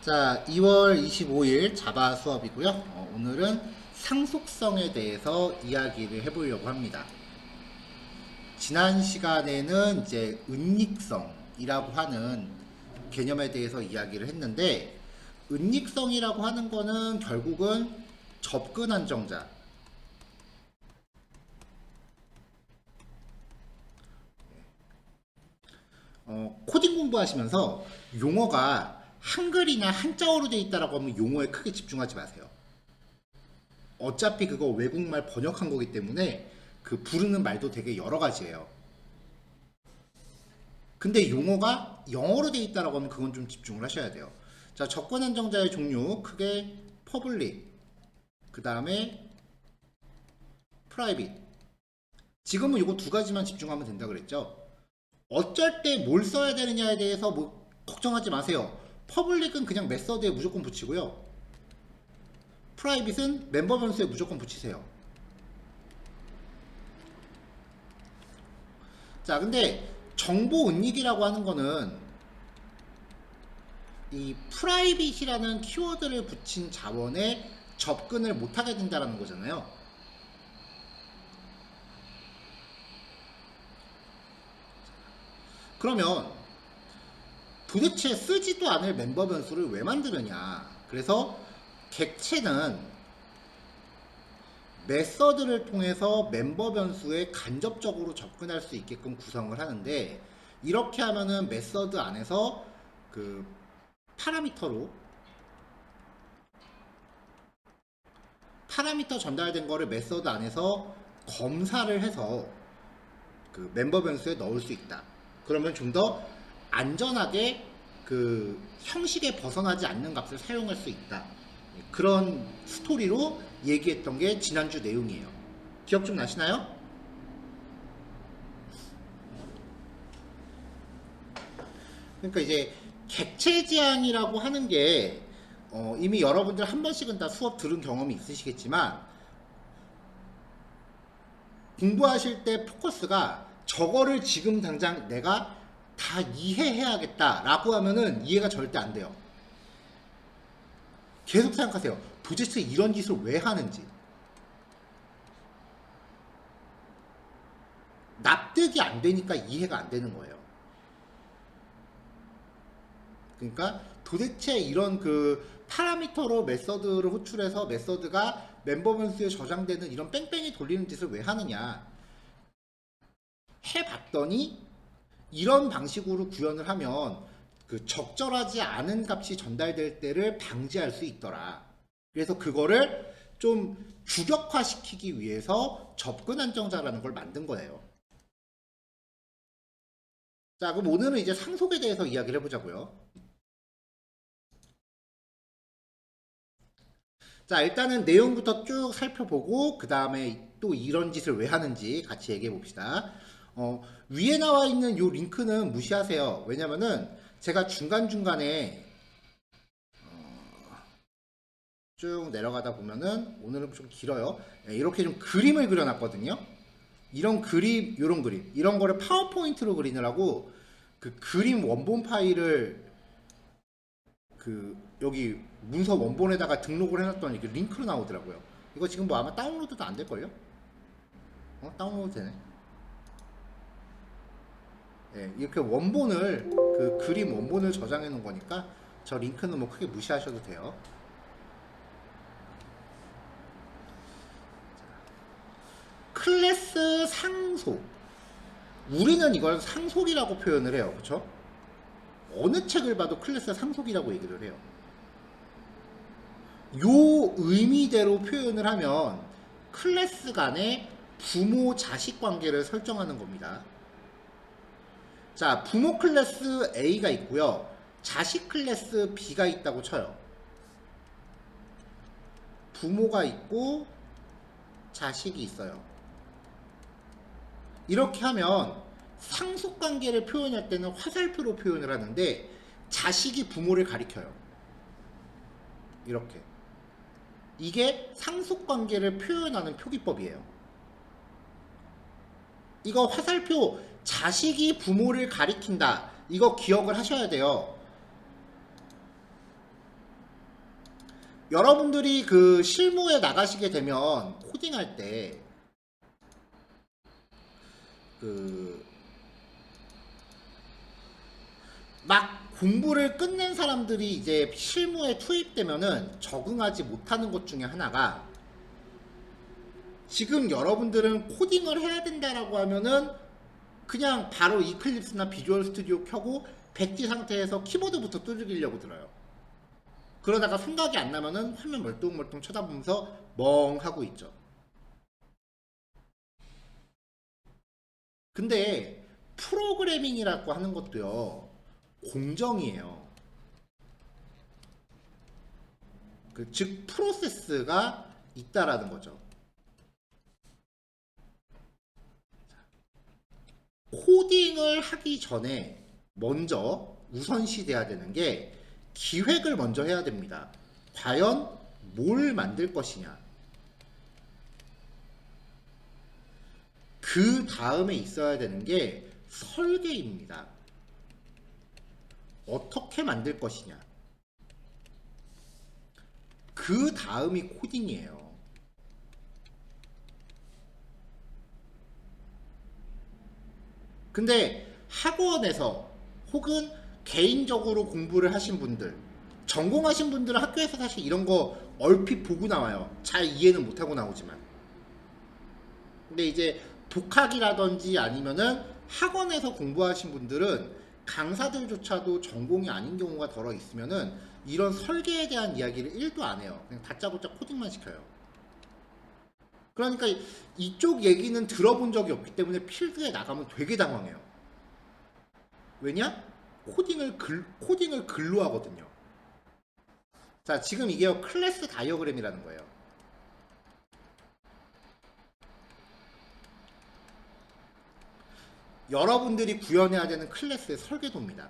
자, 2월 25일 자바 수업이고요. 오늘은 상속성에 대해서 이야기를 해보려고 합니다. 지난 시간에는 이제 은닉성이라고 하는 개념에 대해서 이야기를 했는데, 은닉성이라고 하는 거는 결국은 접근 안정자, 코딩 공부하시면서 용어가 한글이나 한자어로 되어 있다라고 하면 용어에 크게 집중하지 마세요. 어차피 그거 외국말 번역한 거기 때문에 그 부르는 말도 되게 여러 가지예요. 근데 용어가 영어로 되어 있다라고 하면 그건 좀 집중을 하셔야 돼요. 자, 접근 안정자의 종류 크게 퍼블릭, 그 다음에 프라이빗. 지금은 이거 두 가지만 집중하면 된다 그랬죠. 어쩔 때 뭘 써야 되느냐에 대해서 뭐 걱정하지 마세요. 퍼블릭은 그냥 메서드에 무조건 붙이고요. 프라이빗은 멤버 변수에 무조건 붙이세요. 자, 근데 정보 은닉이라고 하는 거는 이 프라이빗이라는 키워드를 붙인 자원에 접근을 못하게 된다는 거잖아요. 그러면 도대체 쓰지도 않을 멤버 변수를 왜 만드느냐. 그래서 객체는 메서드를 통해서 멤버 변수에 간접적으로 접근할 수 있게끔 구성을 하는데, 이렇게 하면은 메서드 안에서 그 파라미터 전달된 거를 메서드 안에서 검사를 해서 그 멤버 변수에 넣을 수 있다. 그러면 좀 더 안전하게 그 형식에 벗어나지 않는 값을 사용할 수 있다. 그런 스토리로 얘기했던 게 지난주 내용이에요. 기억 좀 나시나요? 그러니까 이제 객체 지향이라고 하는 게 이미 여러분들 한 번씩은 다 수업 들은 경험이 있으시겠지만, 공부하실 때 포커스가 저거를 지금 당장 내가 다 이해해야겠다 라고 하면은 이해가 절대 안 돼요. 계속 생각하세요. 도대체 이런 짓을 왜 하는지. 납득이 안 되니까 이해가 안 되는 거예요. 그러니까 도대체 이런 그 파라미터로 메서드를 호출해서 메서드가 멤버 변수에 저장되는 이런 뺑뺑이 돌리는 짓을 왜 하느냐 해봤더니, 이런 방식으로 구현을 하면 그 적절하지 않은 값이 전달될 때를 방지할 수 있더라. 그래서 그거를 좀 규격화시키기 위해서 접근 안정자라는 걸 만든 거예요. 자, 그럼 오늘은 이제 상속에 대해서 이야기를 해보자고요. 자, 일단은 내용부터 쭉 살펴보고 그 다음에 또 이런 짓을 왜 하는지 같이 얘기해 봅시다. 위에 나와 있는 이 링크는 무시하세요. 왜냐면은 제가 중간중간에 쭉 내려가다 보면은, 오늘은 좀 길어요. 네, 이렇게 좀 그림을 그려놨거든요. 이런 그림, 이런 그림, 이런 거를 파워포인트로 그리느라고 그 그림 원본 파일을 그 여기 문서 원본에다가 등록을 해놨더니 이게 링크로 나오더라고요. 이거 지금 뭐 아마 다운로드도 안 될걸요? 다운로드 되네. 예, 이렇게 원본을 그 그림 원본을 저장해 놓은 거니까 저 링크는 뭐 크게 무시하셔도 돼요. 클래스 상속. 우리는 이걸 상속이라고 표현을 해요. 그쵸? 어느 책을 봐도 클래스 상속이라고 얘기를 해요. 요 의미대로 표현을 하면 클래스 간의 부모 자식 관계를 설정하는 겁니다. 자, 부모 클래스 A가 있고요. 자식 클래스 B가 있다고 쳐요. 부모가 있고 자식이 있어요. 이렇게 하면 상속 관계를 표현할 때는 화살표로 표현을 하는데, 자식이 부모를 가리켜요. 이렇게. 이게 상속 관계를 표현하는 표기법이에요. 이거 화살표, 자식이 부모를 가리킨다. 이거 기억을 하셔야 돼요. 여러분들이 그 실무에 나가시게 되면 코딩할 때 그 막 공부를 끝낸 사람들이 이제 실무에 투입되면은 적응하지 못하는 것 중에 하나가, 지금 여러분들은 코딩을 해야 된다라고 하면은 그냥 바로 이클립스나 비주얼 스튜디오 켜고 백지 상태에서 키보드부터 두들기려고 들어요. 그러다가 생각이 안 나면은 화면 멀뚱멀뚱 쳐다보면서 멍하고 있죠. 근데 프로그래밍이라고 하는 것도요, 공정이에요. 즉 프로세스가 있다라는 거죠. 코딩을 하기 전에 먼저 우선시 돼야 되는 게 기획을 먼저 해야 됩니다. 과연 뭘 만들 것이냐. 그 다음에 있어야 되는 게 설계입니다. 어떻게 만들 것이냐. 그 다음이 코딩이에요. 근데 학원에서 혹은 개인적으로 공부를 하신 분들, 전공하신 분들은 학교에서 사실 이런 거 얼핏 보고 나와요. 잘 이해는 못하고 나오지만. 근데 이제 독학이라든지 아니면은 학원에서 공부하신 분들은 강사들조차도 전공이 아닌 경우가 덜어 있으면은 이런 설계에 대한 이야기를 1도 안 해요. 그냥 다짜고짜 코딩만 시켜요. 그러니까 이쪽 얘기는 들어본 적이 없기 때문에 필드에 나가면 되게 당황해요. 왜냐? 코딩을 글로 하거든요. 자, 지금 이게 클래스 다이어그램이라는 거예요. 여러분들이 구현해야 되는 클래스의 설계도입니다.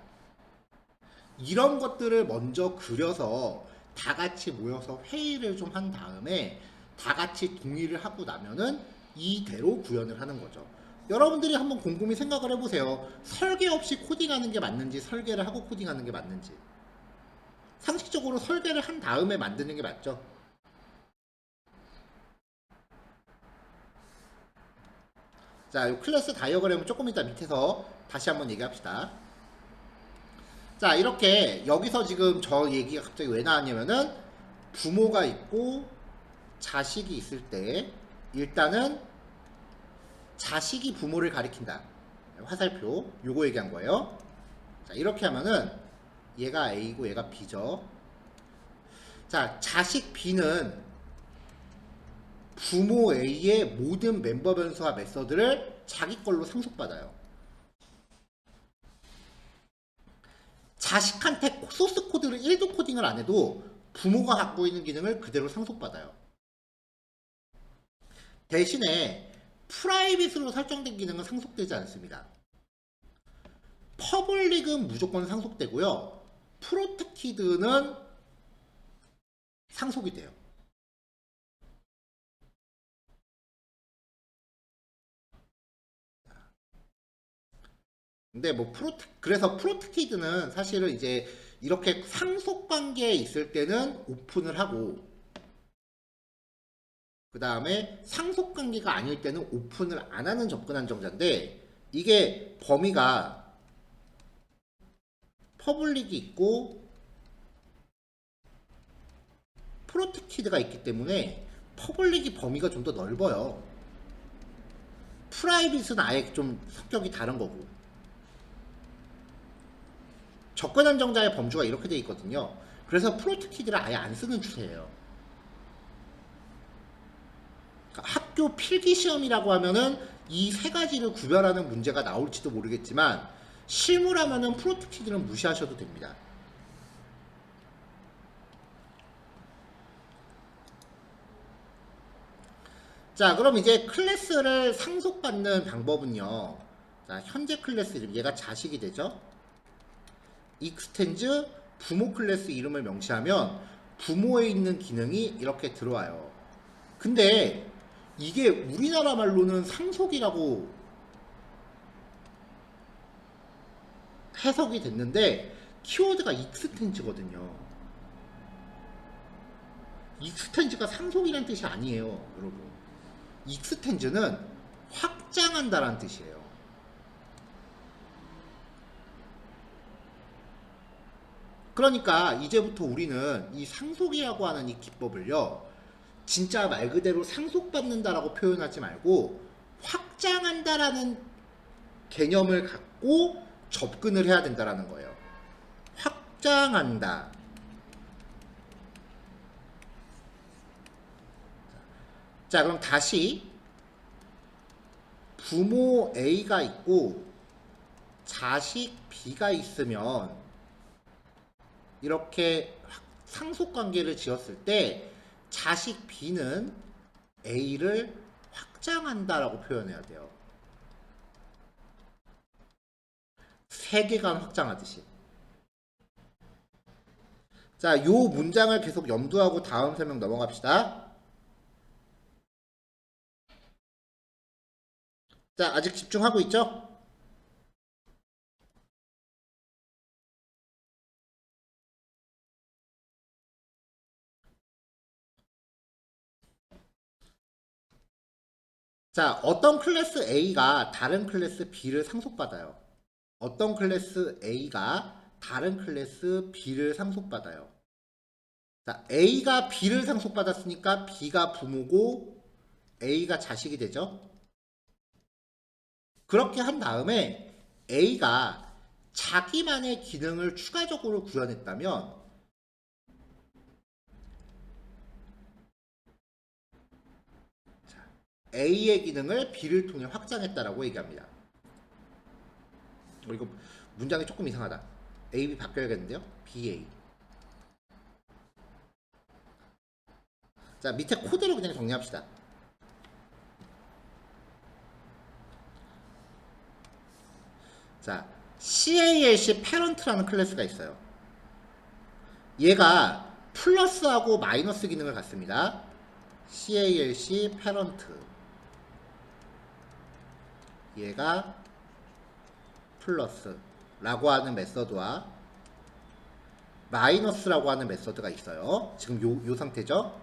이런 것들을 먼저 그려서 다 같이 모여서 회의를 좀 한 다음에 다 같이 동의를 하고 나면은 이대로 구현을 하는 거죠. 여러분들이 한번 곰곰이 생각을 해보세요. 설계 없이 코딩하는 게 맞는지 설계를 하고 코딩하는 게 맞는지. 상식적으로 설계를 한 다음에 만드는 게 맞죠. 자, 이 클래스 다이어그램은 조금 이따 밑에서 다시 한번 얘기합시다. 자, 이렇게 여기서 지금 저 얘기가 갑자기 왜 나왔냐면은 부모가 있고 자식이 있을 때 일단은 자식이 부모를 가리킨다. 화살표 요거 얘기한 거예요. 자, 이렇게 하면은 얘가 A고 얘가 B죠. 자, 자식 B는 부모 A의 모든 멤버 변수와 메서드를 자기 걸로 상속받아요. 자식한테 소스 코드를 1도 코딩을 안 해도 부모가 갖고 있는 기능을 그대로 상속받아요. 대신에 프라이빗으로 설정된 기능은 상속되지 않습니다. 퍼블릭은 무조건 상속되고요. 프로텍티드는 상속이 돼요. 근데 뭐 그래서 프로텍티드는 사실은 이제 이렇게 상속 관계에 있을 때는 오픈을 하고, 그 다음에 상속 관계가 아닐 때는 오픈을 안 하는 접근 안정자인데, 이게 범위가 퍼블릭이 있고 프로텍티드가 있기 때문에 퍼블릭이 범위가 좀 더 넓어요. 프라이빗은 아예 좀 성격이 다른 거고. 접근 안정자의 범주가 이렇게 돼 있거든요. 그래서 프로텍티드를 아예 안 쓰는 추세예요. 그러니까 학교 필기 시험이라고 하면은 이 세 가지를 구별하는 문제가 나올지도 모르겠지만 실무라면은 프로텍티드는 무시하셔도 됩니다. 자, 그럼 이제 클래스를 상속받는 방법은요. 자, 현재 클래스 이름, 얘가 자식이 되죠. 익스텐즈 부모 클래스 이름을 명시하면 부모에 있는 기능이 이렇게 들어와요. 근데 이게 우리나라 말로는 상속이라고 해석이 됐는데 키워드가 익스텐즈거든요. 익스텐즈가 상속이라는 뜻이 아니에요, 여러분. 익스텐즈는 확장한다라는 뜻이에요. 그러니까 이제부터 우리는 이 상속이라고 하는 이 기법을요, 진짜 말 그대로 상속받는다라고 표현하지 말고 확장한다라는 개념을 갖고 접근을 해야 된다라는 거예요. 확장한다. 자, 그럼 다시 부모 A가 있고 자식 B가 있으면 이렇게 상속관계를 지었을 때 자식 B는 A를 확장한다라고 표현해야 돼요. 세계관 확장하듯이. 자, 요 문장을 계속 염두하고 다음 설명 넘어갑시다. 자, 아직 집중하고 있죠? 자, 어떤 클래스 A가 다른 클래스 B를 상속받아요. 어떤 클래스 A가 다른 클래스 B를 상속받아요. 자, A가 B를 상속받았으니까 B가 부모고 A가 자식이 되죠. 그렇게 한 다음에 A가 자기만의 기능을 추가적으로 구현했다면 A의 기능을 B를 통해 확장했다라고 얘기합니다. 이거 문장이 조금 이상하다. A, B 바뀌어야겠는데요? BA. 자, 밑에 코드로 그냥 정리합시다. 자, CALC 패런트라는 클래스가 있어요. 얘가 플러스하고 마이너스 기능을 갖습니다. CALC 패런트. 얘가 플러스라고 하는 메서드와 마이너스라고 하는 메서드가 있어요. 지금 요 상태죠.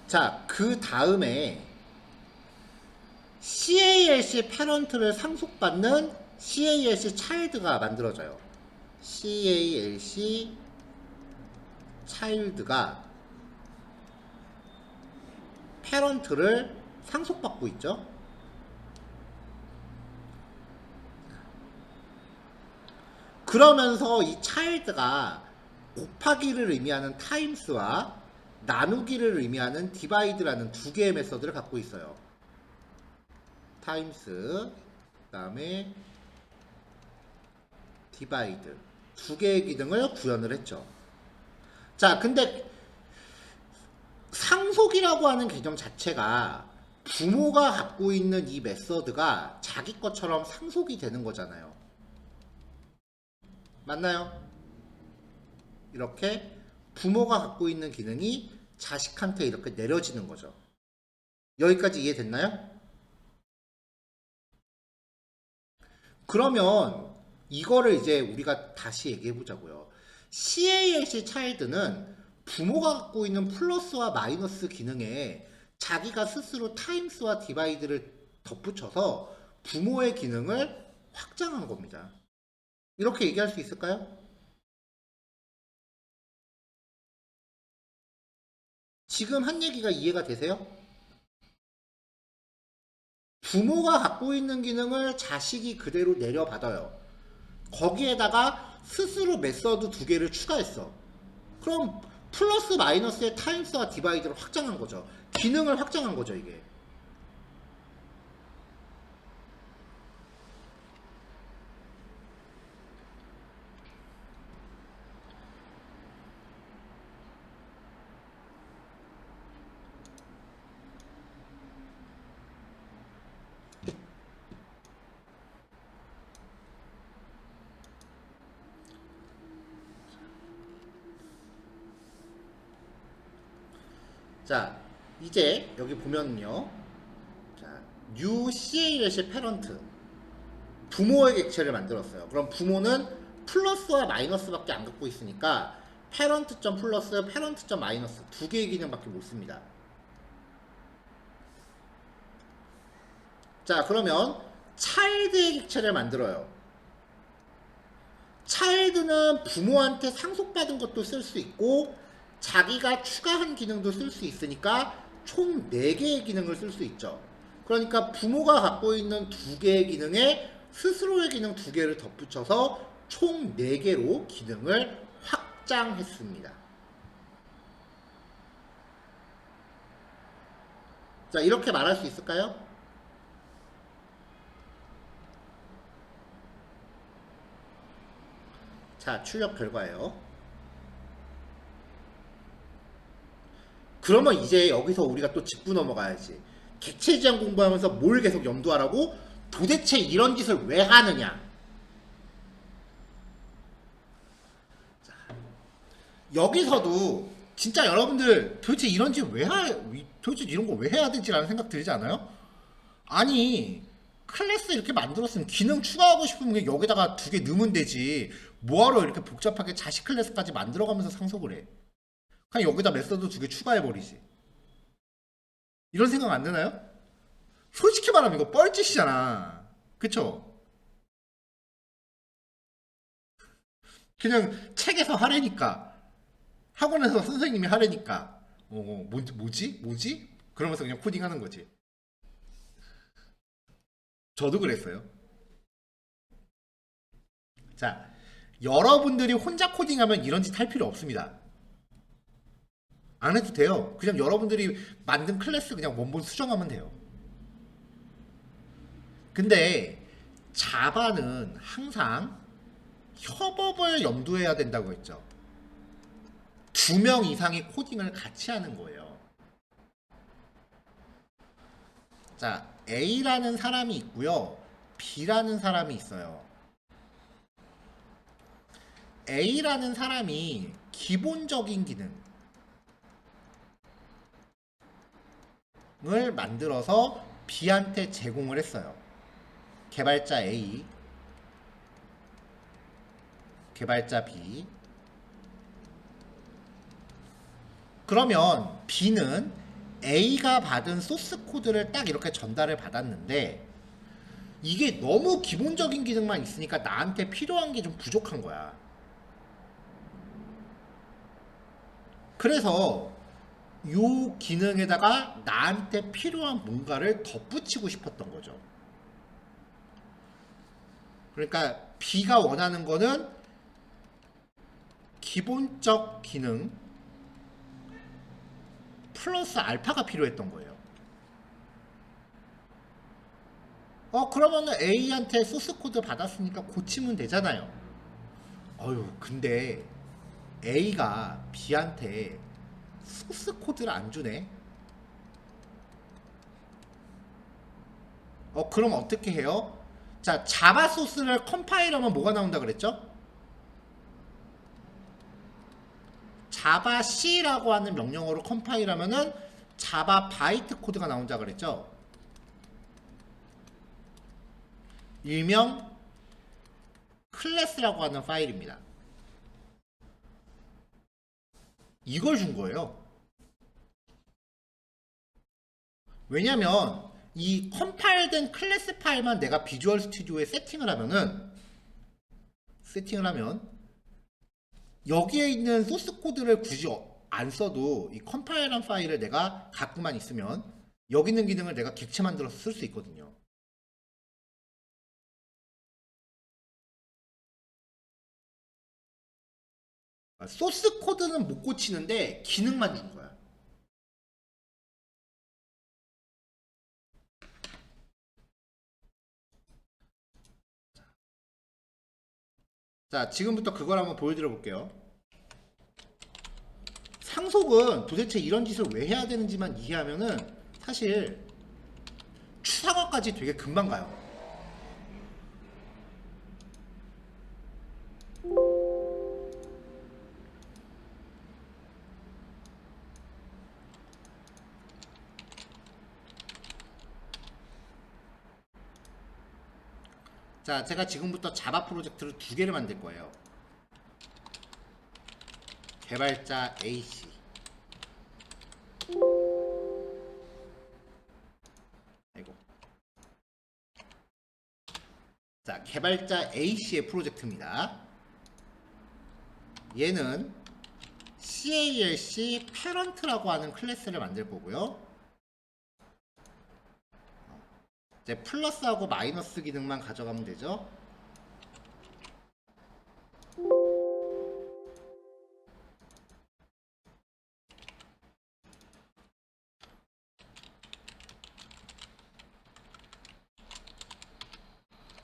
자, 그 다음에 CALC 패런트를 상속받는 CALC 차일드가 만들어져요. CALC 차일드가 패런트를 상속받고 있죠. 그러면서 이 차일드가 곱하기를 의미하는 타임스와 나누기를 의미하는 디바이드라는 두 개의 메서드를 갖고 있어요. 타임스, 그 다음에 디바이드 두 개의 기능을 구현을 했죠. 자, 근데 상속이라고 하는 개념 자체가 부모가 갖고 있는 이 메서드가 자기 것처럼 상속이 되는 거잖아요. 맞나요? 이렇게 부모가 갖고 있는 기능이 자식한테 이렇게 내려지는 거죠. 여기까지 이해됐나요? 그러면 이거를 이제 우리가 다시 얘기해 보자고요. CALC 차일드는 부모가 갖고 있는 플러스와 마이너스 기능에 자기가 스스로 타임스와 디바이드를 덧붙여서 부모의 기능을 확장한 겁니다. 이렇게 얘기할 수 있을까요? 지금 한 얘기가 이해가 되세요? 부모가 갖고 있는 기능을 자식이 그대로 내려받아요. 거기에다가 스스로 메서드 두 개를 추가했어. 그럼 플러스 마이너스의 타임스와 디바이드를 확장한 거죠. 기능을 확장한 거죠, 이게. 자, 이제 여기 보면요. 자, new CAlet의 패런트 부모의 객체를 만들었어요. 그럼 부모는 플러스와 마이너스밖에 안 갖고 있으니까 패런트.점 플러스, 패런트.점 마이너스 두 개의 기능밖에 못 씁니다. 자, 그러면 차일드의 객체를 만들어요. 차일드는 부모한테 상속받은 것도 쓸 수 있고 자기가 추가한 기능도 쓸 수 있으니까 총 4개의 기능을 쓸 수 있죠. 그러니까 부모가 갖고 있는 2개의 기능에 스스로의 기능 2개를 덧붙여서 총 4개로 기능을 확장했습니다. 자, 이렇게 말할 수 있을까요? 자, 출력 결과예요. 그러면 이제 여기서 우리가 또 짚고 넘어가야지. 객체 지향 공부하면서 뭘 계속 염두하라고? 도대체 이런 짓을 왜 하느냐? 자, 여기서도 진짜 여러분들 도대체 이런 짓 왜 도대체 이런 거 왜 해야 되지라는 생각 들지 않아요? 아니, 클래스 이렇게 만들었으면 기능 추가하고 싶으면 여기다가 2개 넣으면 되지. 뭐하러 이렇게 복잡하게 자식 클래스까지 만들어가면서 상속을 해? 그냥 여기다 메서드 2개 추가해버리지. 이런 생각 안 드나요? 솔직히 말하면 이거 뻘짓이잖아. 그쵸? 그냥 책에서 하라니까, 학원에서 선생님이 하라니까, 뭐지? 그러면서 그냥 코딩하는 거지. 저도 그랬어요. 자, 여러분들이 혼자 코딩하면 이런 짓 할 필요 없습니다. 안 해도 돼요. 그냥 여러분들이 만든 클래스 그냥 원본 수정하면 돼요. 근데 자바는 항상 협업을 염두해야 된다고 했죠. 2명 이상의 코딩을 같이 하는 거예요. 자, A라는 사람이 있고요. B라는 사람이 있어요. A라는 사람이 기본적인 기능을 만들어서 B한테 제공을 했어요. 개발자 A, 개발자 B. 그러면 B는 A가 받은 소스 코드를 딱 이렇게 전달을 받았는데 이게 너무 기본적인 기능만 있으니까 나한테 필요한 게 좀 부족한 거야. 그래서 이 기능에다가 나한테 필요한 뭔가를 덧붙이고 싶었던 거죠. 그러니까 B가 원하는 거는 기본적 기능 플러스 알파가 필요했던 거예요. 그러면은 A한테 소스 코드 받았으니까 고치면 되잖아요. 근데 A가 B한테 소스 코드를 안 주네. 그럼 어떻게 해요? 자, 자바 소스를 컴파일하면 뭐가 나온다 그랬죠? 자바 C라고 하는 명령어로 컴파일하면은 자바 바이트 코드가 나온다 그랬죠? 일명 클래스라고 하는 파일입니다. 이걸 준 거예요. 왜냐면 이 컴파일된 클래스 파일만 내가 비주얼 스튜디오에 세팅을 하면 여기에 있는 소스 코드를 굳이 안 써도 이 컴파일한 파일을 내가 갖고만 있으면 여기 있는 기능을 내가 객체 만들어서 쓸 수 있거든요. 소스 코드는 못 고치는데 기능만 준 거야. 자, 지금부터 그걸 한번 보여드려 볼게요. 상속은 도대체 이런 짓을 왜 해야 되는지만 이해하면은 사실 추상화까지 되게 금방 가요. 자, 제가 지금부터 자바 프로젝트를 두 개를 만들 거예요. 개발자 A씨. 아이고. 자, 개발자 A씨의 프로젝트입니다. 얘는 CALC 패런트라고 하는 클래스를 만들 거고요. 이제 플러스하고 마이너스 기능만 가져가면 되죠.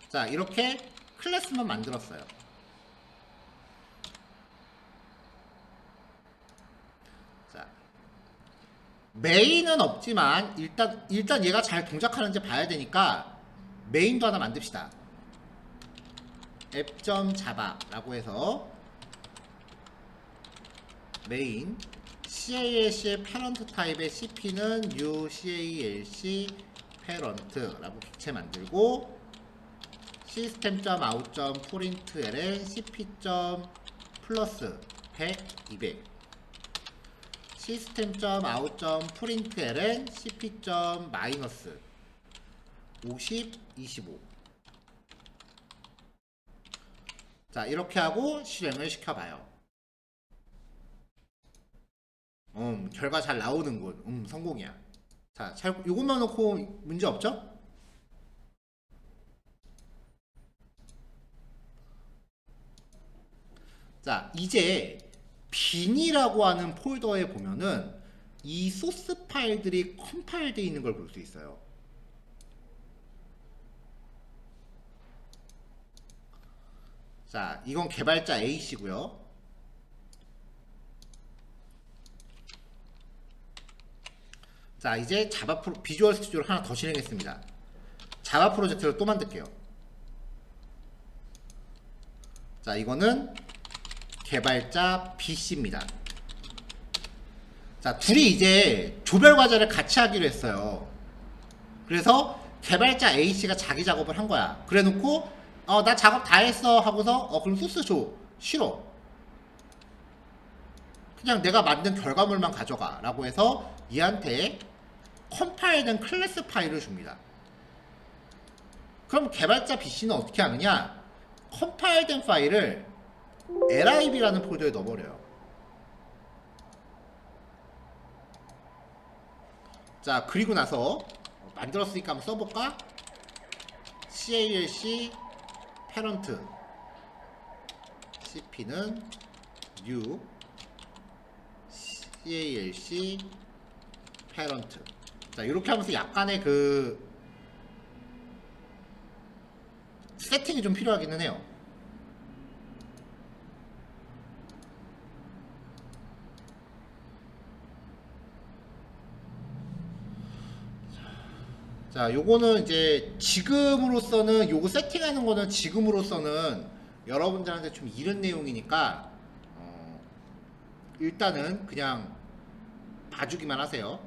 자, 이렇게 클래스만 만들었어요. 자, 메인은 없지만 일단 얘가 잘 동작하는지 봐야 되니까 메인도 하나 만듭시다. app.java라고 해서 메인 CALC의 패런트 타입의 CP는 new CALC 패런트라고 객체 만들고 system.out.println cp.plus 100, 200 system.out.println cp.minus 50, 25 자, 이렇게 하고 실행을 시켜봐요. 결과 잘 나오는군. 성공이야. 자, 요것만 놓고 문제 없죠? 자, 이제 bin이라고 하는 폴더에 보면은 이 소스 파일들이 컴파일 되어 있는 걸 볼 수 있어요. 자, 이건 개발자 A씨고요. 자, 이제 비주얼 스튜디오를 하나 더 실행했습니다. 자바 프로젝트를 또 만들게요. 자, 이거는 개발자 B씨입니다. 자, 둘이 이제 조별 과제를 같이 하기로 했어요. 그래서 개발자 A씨가 자기 작업을 한 거야. 그래 놓고 나 작업 다 했어 하고서 그럼 소스 줘. 싫어. 그냥 내가 만든 결과물만 가져가 라고 해서 얘한테 컴파일된 클래스 파일을 줍니다. 그럼 개발자 B씨는 어떻게 하느냐, 컴파일된 파일을 lib라는 폴더에 넣어버려요. 자, 그리고 나서 만들었으니까 한번 써볼까? CALC 패런트 CP는 new CALC 패런트. 자, 이렇게 하면서 약간의 그 세팅이 좀 필요하기는 해요. 자, 요거는 이제 지금으로서는 요거 세팅하는 거는 지금으로서는 여러분들한테 좀 이른 내용이니까 일단은 그냥 봐주기만 하세요.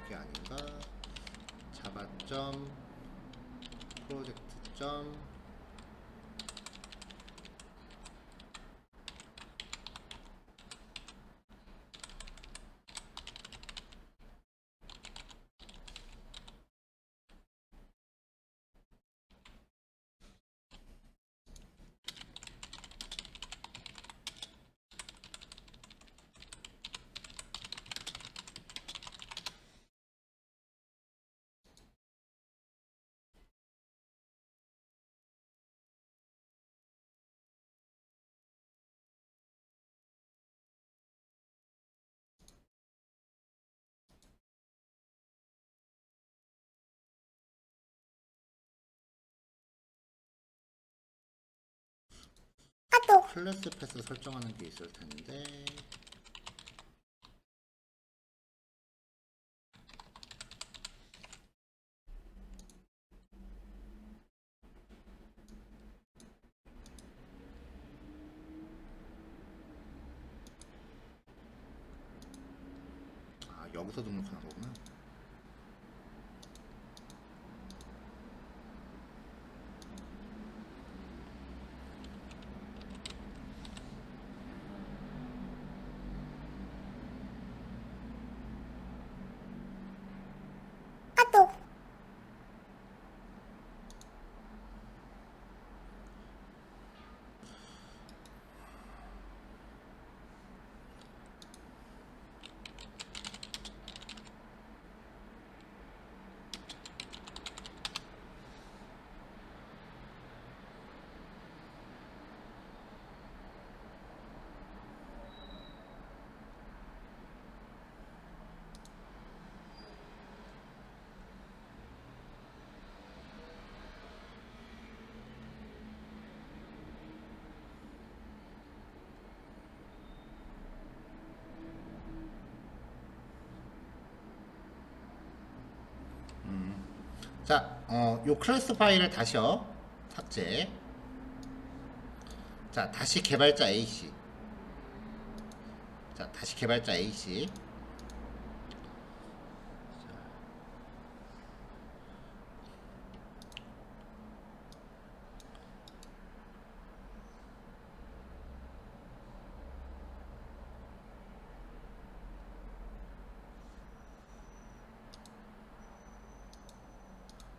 이게 아닌가? 자바점 프로젝트점 클래스 패스 설정하는 게 있을 텐데. 여기서 등록하는 거구나. 자, 요 클래스 파일을 다시요. 삭제. 자, 다시 개발자 AC. 자, 다시 개발자 AC.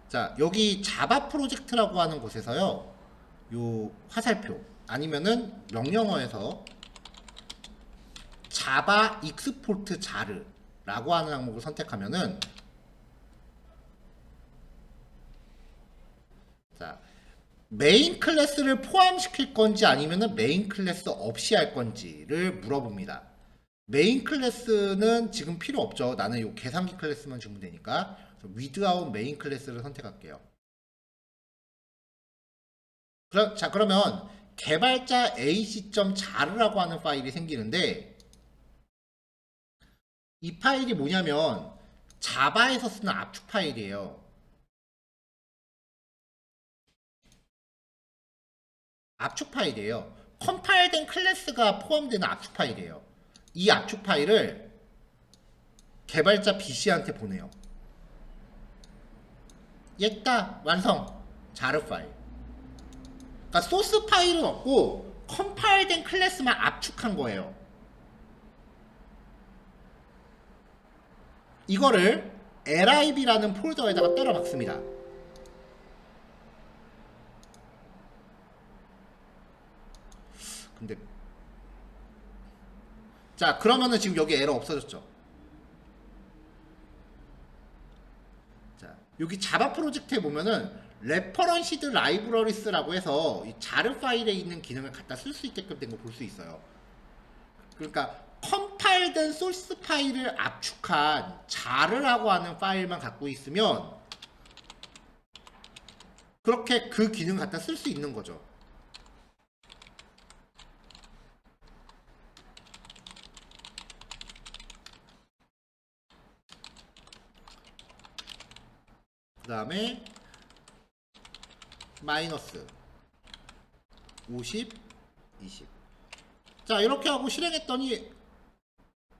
자, 여기 자바 프로젝트라고 하는 곳에서요. 요 화살표 아니면은 명령어에서 자바 익스포트 자르라고 하는 항목을 선택하면은 자, 메인 클래스를 포함시킬 건지 아니면은 메인 클래스 없이 할 건지를 물어봅니다. 메인 클래스는 지금 필요 없죠. 나는 요 계산기 클래스만 주면 되니까 without 메인 클래스를 선택할게요. 자, 그러면 개발자 ac.jar라고 하는 파일이 생기는데 이 파일이 뭐냐면 자바에서 쓰는 압축 파일이에요. 압축 파일이에요. 컴파일된 클래스가 포함되는 압축 파일이에요. 이 압축 파일을 개발자 BC한테 보내요. 얘다 완성. 자르 파일. 그러니까 소스 파일은 없고 컴파일된 클래스만 압축한 거예요. 이거를 lib라는 폴더에다가 때려 박습니다. 근데 자, 그러면은 지금 여기 에러 없어졌죠. 자, 여기 자바 프로젝트에 보면은 레퍼런시드 라이브러리스라고 해서 이 자르 파일에 있는 기능을 갖다 쓸 수 있게끔 된 거 볼 수 있어요. 그러니까 컴파일된 소스 파일을 압축한 자르라고 하는 파일만 갖고 있으면 그렇게 그 기능 갖다 쓸 수 있는 거죠. 그 다음에 마이너스 50, 20. 자, 이렇게 하고 실행했더니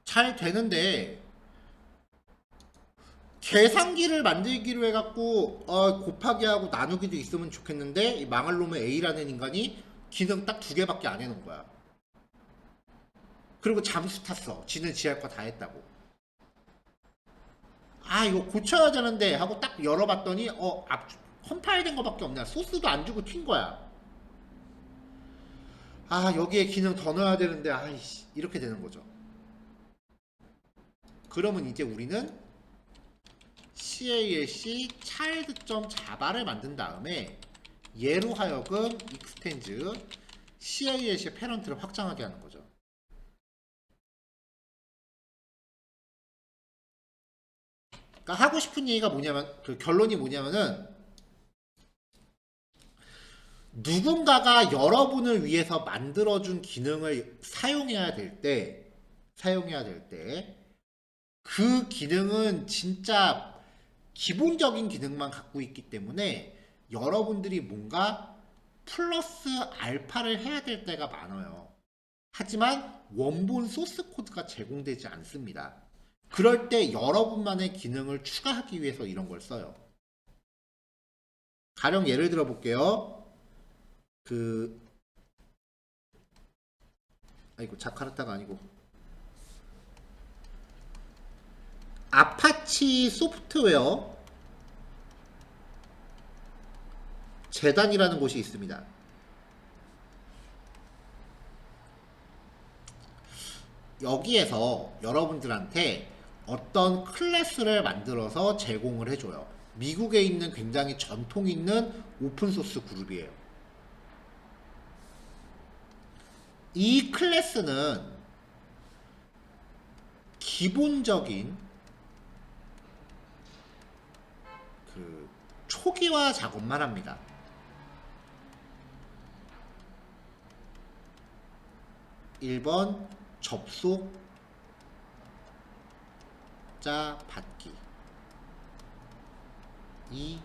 잘 되는데 계산기를 만들기로 해갖고 곱하기 하고 나누기도 있으면 좋겠는데 이 망할 놈의 A라는 인간이 기능 딱 2개밖에 안 해놓은 거야. 그리고 잠수 탔어. 지는 지할 거 다 했다고. 아, 이거 고쳐야 되는데 하고 딱 열어봤더니 컴파일된 거밖에 없네. 소스도 안 주고 튄 거야. 아, 여기에 기능 더 넣어야 되는데 아이씨, 이렇게 되는 거죠. 그러면 이제 우리는 calc child.java를 만든 다음에 얘로 하여금 extends calc의 패런트를 확장하게 하는 거죠. 그러니까 하고 싶은 얘기가 뭐냐면, 그 결론이 뭐냐면은 누군가가 여러분을 위해서 만들어준 기능을 사용해야 될 때 그 기능은 진짜 기본적인 기능만 갖고 있기 때문에 여러분들이 뭔가 플러스 알파를 해야 될 때가 많아요. 하지만 원본 소스 코드가 제공되지 않습니다. 그럴 때 여러분만의 기능을 추가하기 위해서 이런 걸 써요. 가령 예를 들어 볼게요. 아이고, 자카르타가 아니고 아파치 소프트웨어 재단이라는 곳이 있습니다. 여기에서 여러분들한테 어떤 클래스를 만들어서 제공을 해줘요. 미국에 있는 굉장히 전통 있는 오픈소스 그룹이에요. 이 클래스는 기본적인 초기화 작업만 합니다. (1번) 접속자 받기, 2.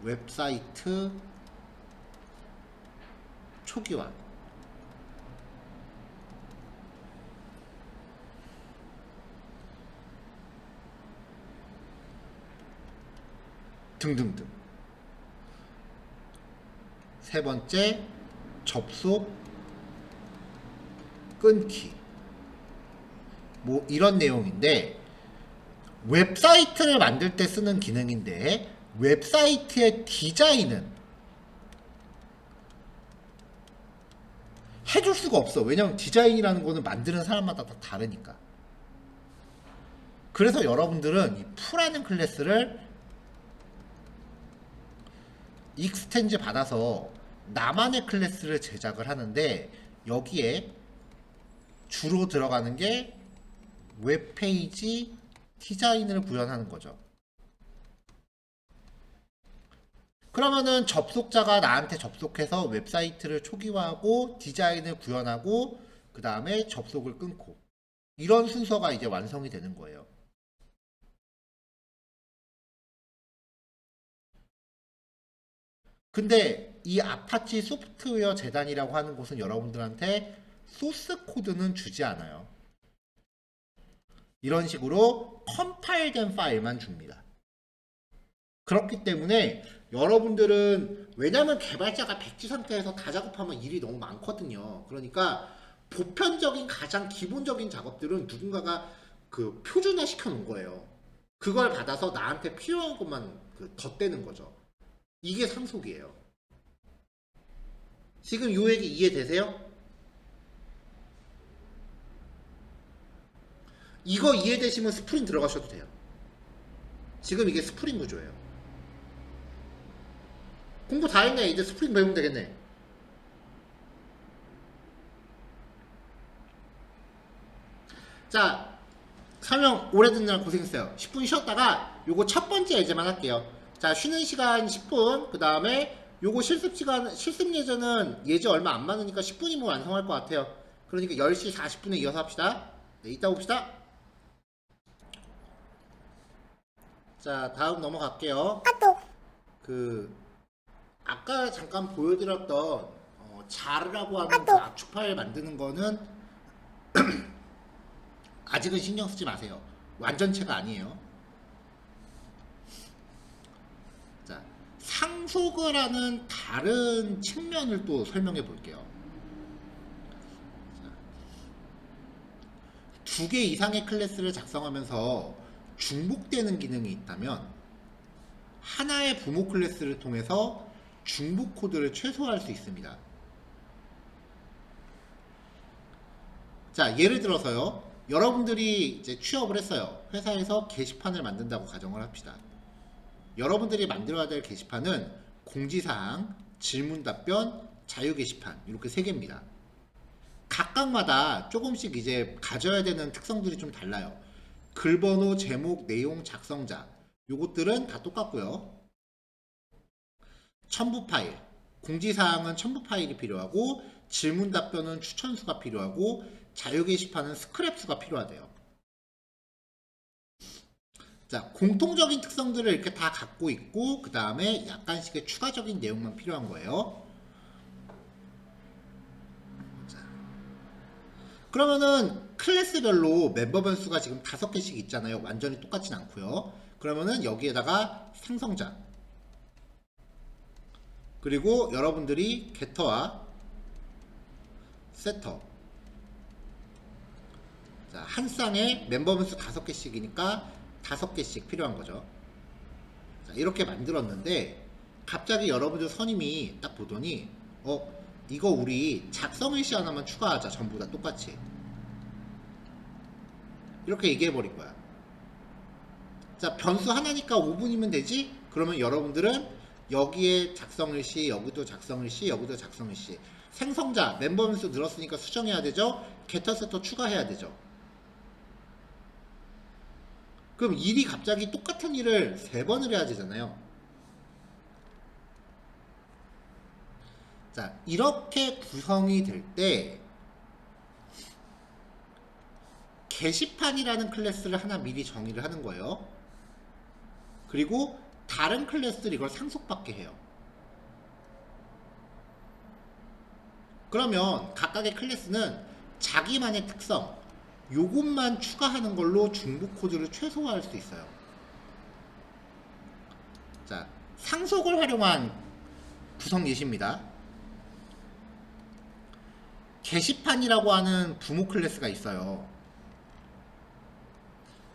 웹사이트 초기화, 등등등. 세 번째, 접속 끊기. 뭐 이런 내용인데, 웹사이트를 만들 때 쓰는 기능인데, 웹사이트의 디자인은 해줄 수가 없어. 왜냐면 디자인이라는 거는 만드는 사람마다 다 다르니까. 그래서 여러분들은 이 풀하는 클래스를 익스텐즈 받아서 나만의 클래스를 제작을 하는데, 여기에 주로 들어가는 게 웹페이지 디자인을 구현하는 거죠. 그러면은 접속자가 나한테 접속해서 웹사이트를 초기화하고 디자인을 구현하고 그 다음에 접속을 끊고, 이런 순서가 이제 완성이 되는 거예요. 근데 이 아파치 소프트웨어 재단이라고 하는 곳은 여러분들한테 소스 코드는 주지 않아요. 이런 식으로 컴파일된 파일만 줍니다. 그렇기 때문에 여러분들은, 왜냐면 개발자가 백지 상태에서 다 작업하면 일이 너무 많거든요. 그러니까 보편적인 가장 기본적인 작업들은 누군가가 표준화 시켜 놓은 거예요. 그걸 받아서 나한테 필요한 것만 덧대는 거죠. 이게 상속이에요. 지금 요 얘기 이해되세요? 이거 이해되시면 스프링 들어가셔도 돼요. 지금 이게 스프링 구조예요. 공부 다 했네. 이제 스프링 배우면 되겠네. 자, 설명 오래 듣느라 고생했어요. 10분 쉬었다가 요거 첫 번째 예제만 할게요. 자, 쉬는 시간 10분, 그 다음에 요거 실습 예제는 예제 얼마 안 많으니까 10분이면 완성할 것 같아요. 그러니까 10시 40분에 이어서 합시다. 네, 이따 봅시다. 자, 다음 넘어갈게요. 아까 잠깐 보여드렸던 자르라고 하는 그 압축 파일 만드는 거는 아직은 신경 쓰지 마세요. 완전체가 아니에요. 자, 상속을 하는 다른 측면을 또 설명해 볼게요. 두 개 이상의 클래스를 작성하면서 중복되는 기능이 있다면 하나의 부모 클래스를 통해서 중복 코드를 최소화할 수 있습니다. 자, 예를 들어서요. 여러분들이 이제 취업을 했어요. 회사에서 게시판을 만든다고 가정을 합시다. 여러분들이 만들어야 될 게시판은 공지사항, 질문답변, 자유게시판, 이렇게 세 개입니다. 각각마다 조금씩 이제 가져야 되는 특성들이 좀 달라요. 글번호, 제목, 내용, 작성자, 요것들은 다 똑같고요. 첨부 파일, 공지사항은 첨부 파일이 필요하고, 질문답변은 추천수가 필요하고, 자유게시판은 스크랩수가 필요하대요. 자, 공통적인 특성들을 이렇게 다 갖고 있고, 그 다음에 약간씩의 추가적인 내용만 필요한 거예요. 자, 그러면은 클래스별로 멤버 변수가 지금 5개씩 있잖아요. 완전히 똑같진 않고요. 그러면은 여기에다가 생성자, 그리고 여러분들이 게터와 세터, 자, 한 쌍에 멤버 변수 5개씩이니까 5개씩 필요한 거죠. 자, 이렇게 만들었는데 갑자기 여러분들 선임이 딱 보더니 이거 우리 작성 일시 하나만 추가하자. 전부 다 똑같이 이렇게 얘기해 버릴 거야. 자, 변수 하나니까 5분이면 되지? 그러면 여러분들은 여기에 작성 일시, 여기도 작성 일시, 여기도 작성 일시. 생성자 멤버 변수 늘었으니까 수정해야 되죠. 게터 세터 추가해야 되죠. 그럼 일이 갑자기 똑같은 일을 3번을 해야 되잖아요. 자, 이렇게 구성이 될 때 게시판이라는 클래스를 하나 미리 정의를 하는 거예요. 그리고 다른 클래스들 이걸 상속받게 해요. 그러면 각각의 클래스는 자기만의 특성, 요것만 추가하는 걸로 중복 코드를 최소화할 수 있어요. 자, 상속을 활용한 구성 예시입니다. 게시판이라고 하는 부모 클래스가 있어요.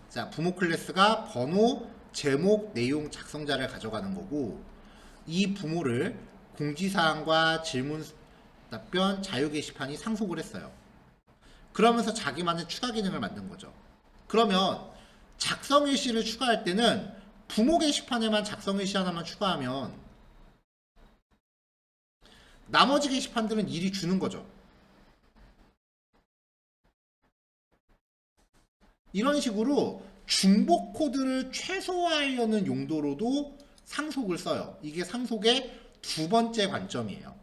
자, 부모 클래스가 번호, 제목, 내용, 작성자를 가져가는 거고, 이 부모를 공지사항과 질문, 답변, 자유 게시판이 상속을 했어요. 그러면서 자기만의 추가 기능을 만든 거죠. 그러면 작성 일시를 추가할 때는 부모 게시판에만 작성 일시 하나만 추가하면 나머지 게시판들은 일이 주는 거죠. 이런 식으로 중복 코드를 최소화하려는 용도로도 상속을 써요. 이게 상속의 2번째 관점이에요.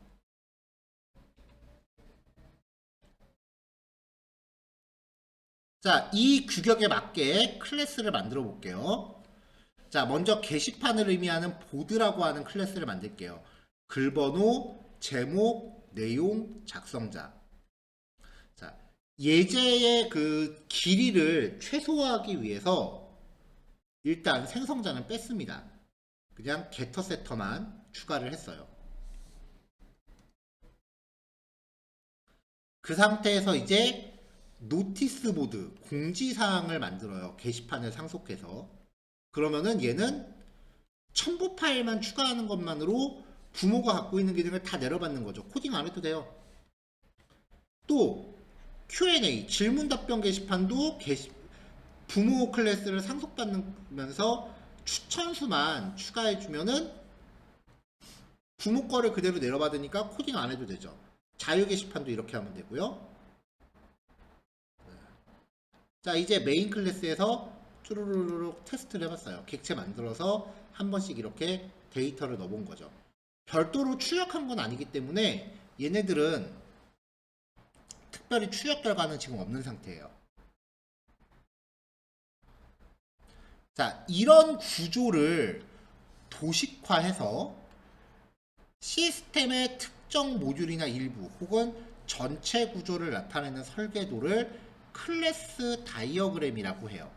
자, 이 규격에 맞게 클래스를 만들어 볼게요. 자, 먼저 게시판을 의미하는 보드라고 하는 클래스를 만들게요. 글번호, 제목, 내용, 작성자. 자, 예제의 그 길이를 최소화하기 위해서 일단 생성자는 뺐습니다. 그냥 게터 세터만 추가를 했어요. 그 상태에서 이제 노티스 보드, 공지사항을 만들어요. 게시판을 상속해서. 그러면은 얘는 첨부 파일만 추가하는 것만으로 부모가 갖고 있는 기능을 다 내려받는 거죠. 코딩 안 해도 돼요. 또 Q&A, 질문 답변 게시판도 부모 클래스를 상속받으면서 추천수만 추가해주면은 부모 거를 그대로 내려받으니까 코딩 안 해도 되죠. 자유 게시판도 이렇게 하면 되고요. 자, 이제 메인 클래스에서 쭈루루룩 테스트를 해봤어요. 객체 만들어서 한 번씩 이렇게 데이터를 넣어본 거죠. 별도로 출력한 건 아니기 때문에 얘네들은 특별히 출력 결과는 지금 없는 상태예요. 자, 이런 구조를 도식화해서 시스템의 특정 모듈이나 일부 혹은 전체 구조를 나타내는 설계도를 클래스 다이어그램이라고 해요.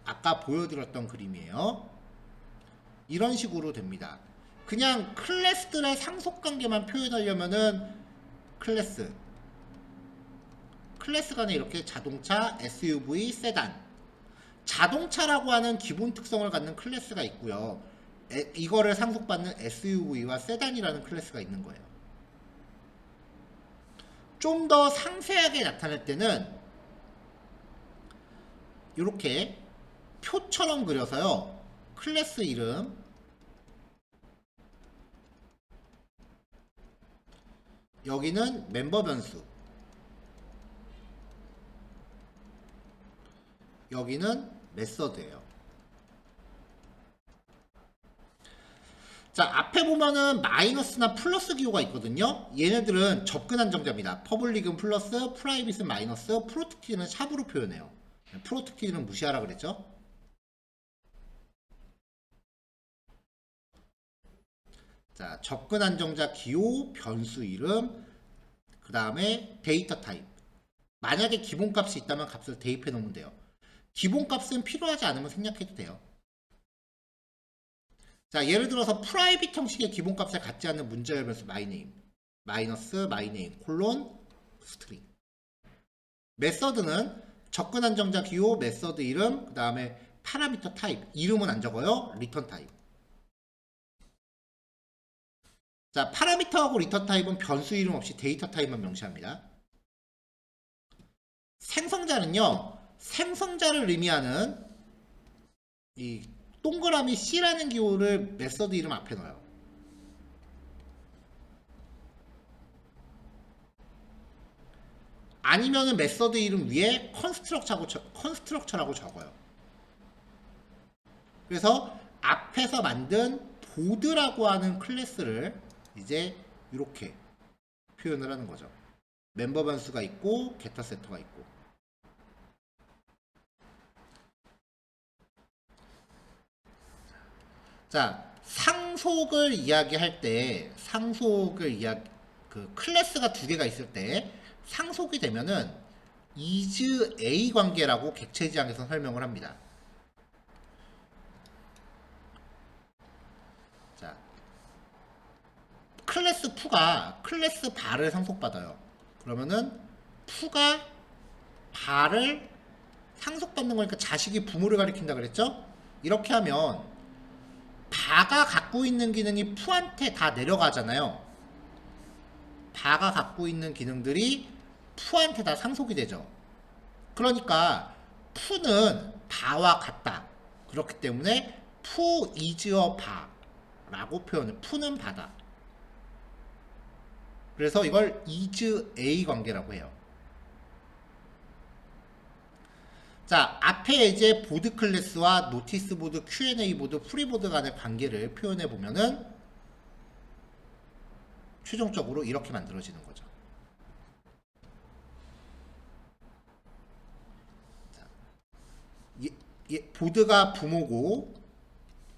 아까 보여드렸던 그림이에요. 이런 식으로 됩니다. 그냥 클래스들의 상속관계만 표현하려면은 클래스 간에 이렇게 자동차, SUV, 세단, 자동차라고 하는 기본 특성을 갖는 클래스가 있고요. 이거를 상속받는 SUV와 세단이라는 클래스가 있는 거예요. 좀 더 상세하게 나타낼 때는 이렇게 표처럼 그려서요. 클래스 이름, 여기는 멤버 변수, 여기는 메서드예요. 자, 앞에 보면은 마이너스나 플러스 기호가 있거든요. 얘네들은 접근 한정자입니다. 퍼블릭은 플러스, 프라이빗은 마이너스, 프로텍티는 샵으로 표현해요. 프로텍티는 무시하라 그랬죠. 자, 접근 한정자 기호, 변수 이름, 그 다음에 데이터 타입. 만약에 기본값이 있다면 값을 대입해 놓으면 돼요. 기본값은 필요하지 않으면 생략해도 돼요. 자, 예를 들어서 프라이빗 형식의 기본값에 갖지 않는 문자열 변수 myName 마이너스 myName 콜론 스트링. 메서드는 접근 안정자 기호, 메서드 이름, 그 다음에 파라미터 타입, 이름은 안 적어요. 리턴 타입. 자, 파라미터하고 리턴 타입은 변수 이름 없이 데이터 타입만 명시합니다. 생성자는요, 생성자를 의미하는 이 동그라미 C라는 기호를 메서드 이름 앞에 넣어요. 아니면은 메서드 이름 위에 컨스트럭처라고 적어요. 그래서 앞에서 만든 보드라고 하는 클래스를 이제 이렇게 표현을 하는 거죠. 멤버 변수가 있고 게터 세터가 있고. 자, 상속을 이야기할 때 그 클래스가 두 개가 있을 때 상속이 되면은 is A 관계라고 객체지향에서 설명을 합니다. 자, 클래스 푸가 클래스 바를 상속받아요. 그러면은 푸가 바를 상속받는 거니까 자식이 부모를 가리킨다 그랬죠? 이렇게 하면 바가 갖고 있는 기능이 푸한테 다 내려가잖아요. 바가 갖고 있는 기능들이 푸한테 다 상속이 되죠. 그러니까 푸는 바와 같다. 그렇기 때문에 푸 이즈어 바라고 표현을, 푸는 바다. 그래서 이걸 is A 관계라고 해요. 자, 앞에 이제 보드 클래스와 노티스 보드, Q&A 보드, 프리보드 간의 관계를 표현해 보면은 최종적으로 이렇게 만들어지는 거죠. 자, 보드가 부모고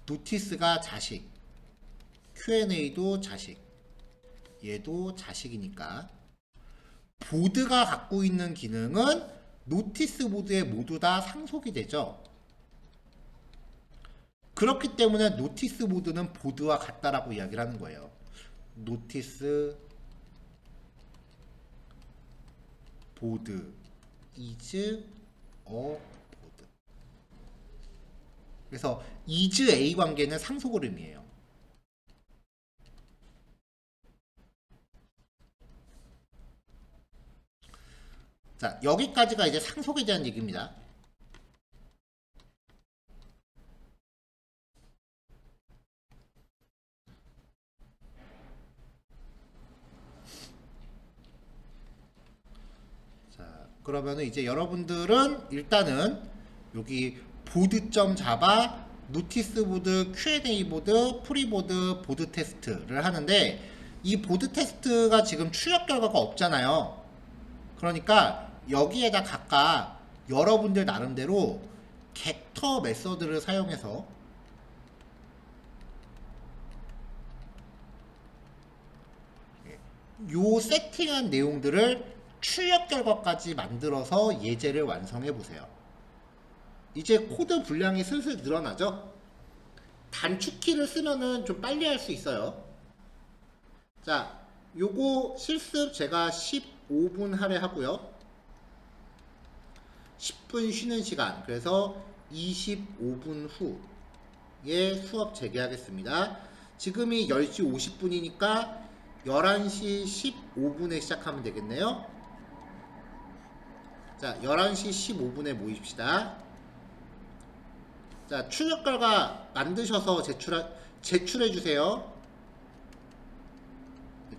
노티스가 자식, Q&A도 자식, 얘도 자식이니까 보드가 갖고 있는 기능은 노티스 보드에 모두 다 상속이 되죠. 그렇기 때문에 노티스 보드는 보드와 같다라고 이야기를 하는 거예요. 노티스 보드 is a 보드. 그래서 is A 관계는 상속을 의미해요. 자, 여기까지가 이제 상속에 대한 얘기입니다. 자, 그러면은 이제 여러분들은 일단은 여기 보드.java, 노티스 보드, Q&A 보드, 프리보드, 보드 테스트를 하는데 이 보드 테스트가 지금 출력 결과가 없잖아요. 그러니까 여기에다 각각 여러분들 나름대로 객터 메서드를 사용해서 요 세팅한 내용들을 출력 결과까지 만들어서 예제를 완성해 보세요. 이제 코드 분량이 슬슬 늘어나죠? 단축키를 쓰면은 좀 빨리 할 수 있어요. 자, 요거 실습 제가 15분 할애하고요. 10분 쉬는 시간, 그래서 25분 후에 수업 재개하겠습니다. 지금이 10시 50분이니까 11시 15분에 시작하면 되겠네요. 자, 11시 15분에 모입시다. 자, 출력 결과 만드셔서 제출해 주세요.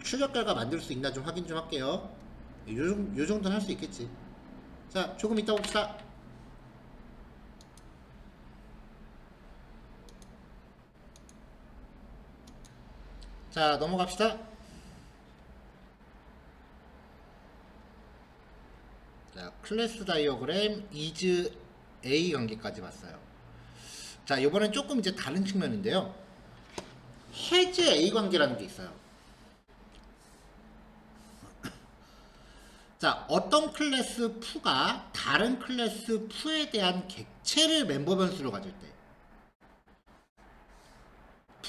출력 결과 만들 수 있나 좀 확인 좀 할게요. 요 정도는 할 수 있겠지. 자, 조금 이따 봅시다. 자, 넘어갑시다. 자, 클래스 다이어그램 is A 관계까지 봤어요. 자, 이번엔 조금 이제 다른 측면인데요. has A 관계라는 게 있어요. 자, 어떤 클래스 푸가 다른 클래스 푸에 대한 객체를 멤버 변수로 가질 때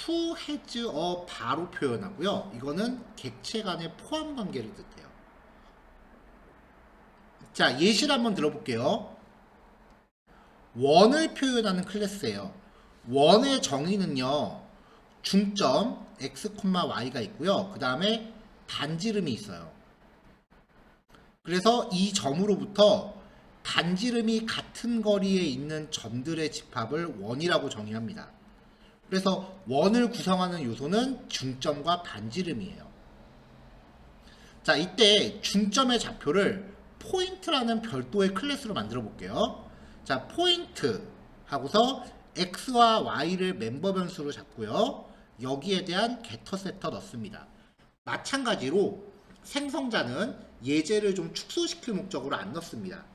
푸 해즈 어 바로 표현하고요. 이거는 객체 간의 포함 관계를 뜻해요. 자, 예시를 한번 들어볼게요. 원을 표현하는 클래스예요. 원의 정의는요. 중점 x, y가 있고요. 그 다음에 반지름이 있어요. 그래서 이 점으로부터 반지름이 같은 거리에 있는 점들의 집합을 원이라고 정의합니다. 그래서 원을 구성하는 요소는 중점과 반지름이에요. 자, 이때 중점의 좌표를 포인트라는 별도의 클래스로 만들어 볼게요. 자, 포인트 하고서 x와 y를 멤버 변수로 잡고요. 여기에 대한 게터 세터 넣습니다. 마찬가지로 생성자는 예제를 좀 축소시킬 목적으로 안 넣습니다.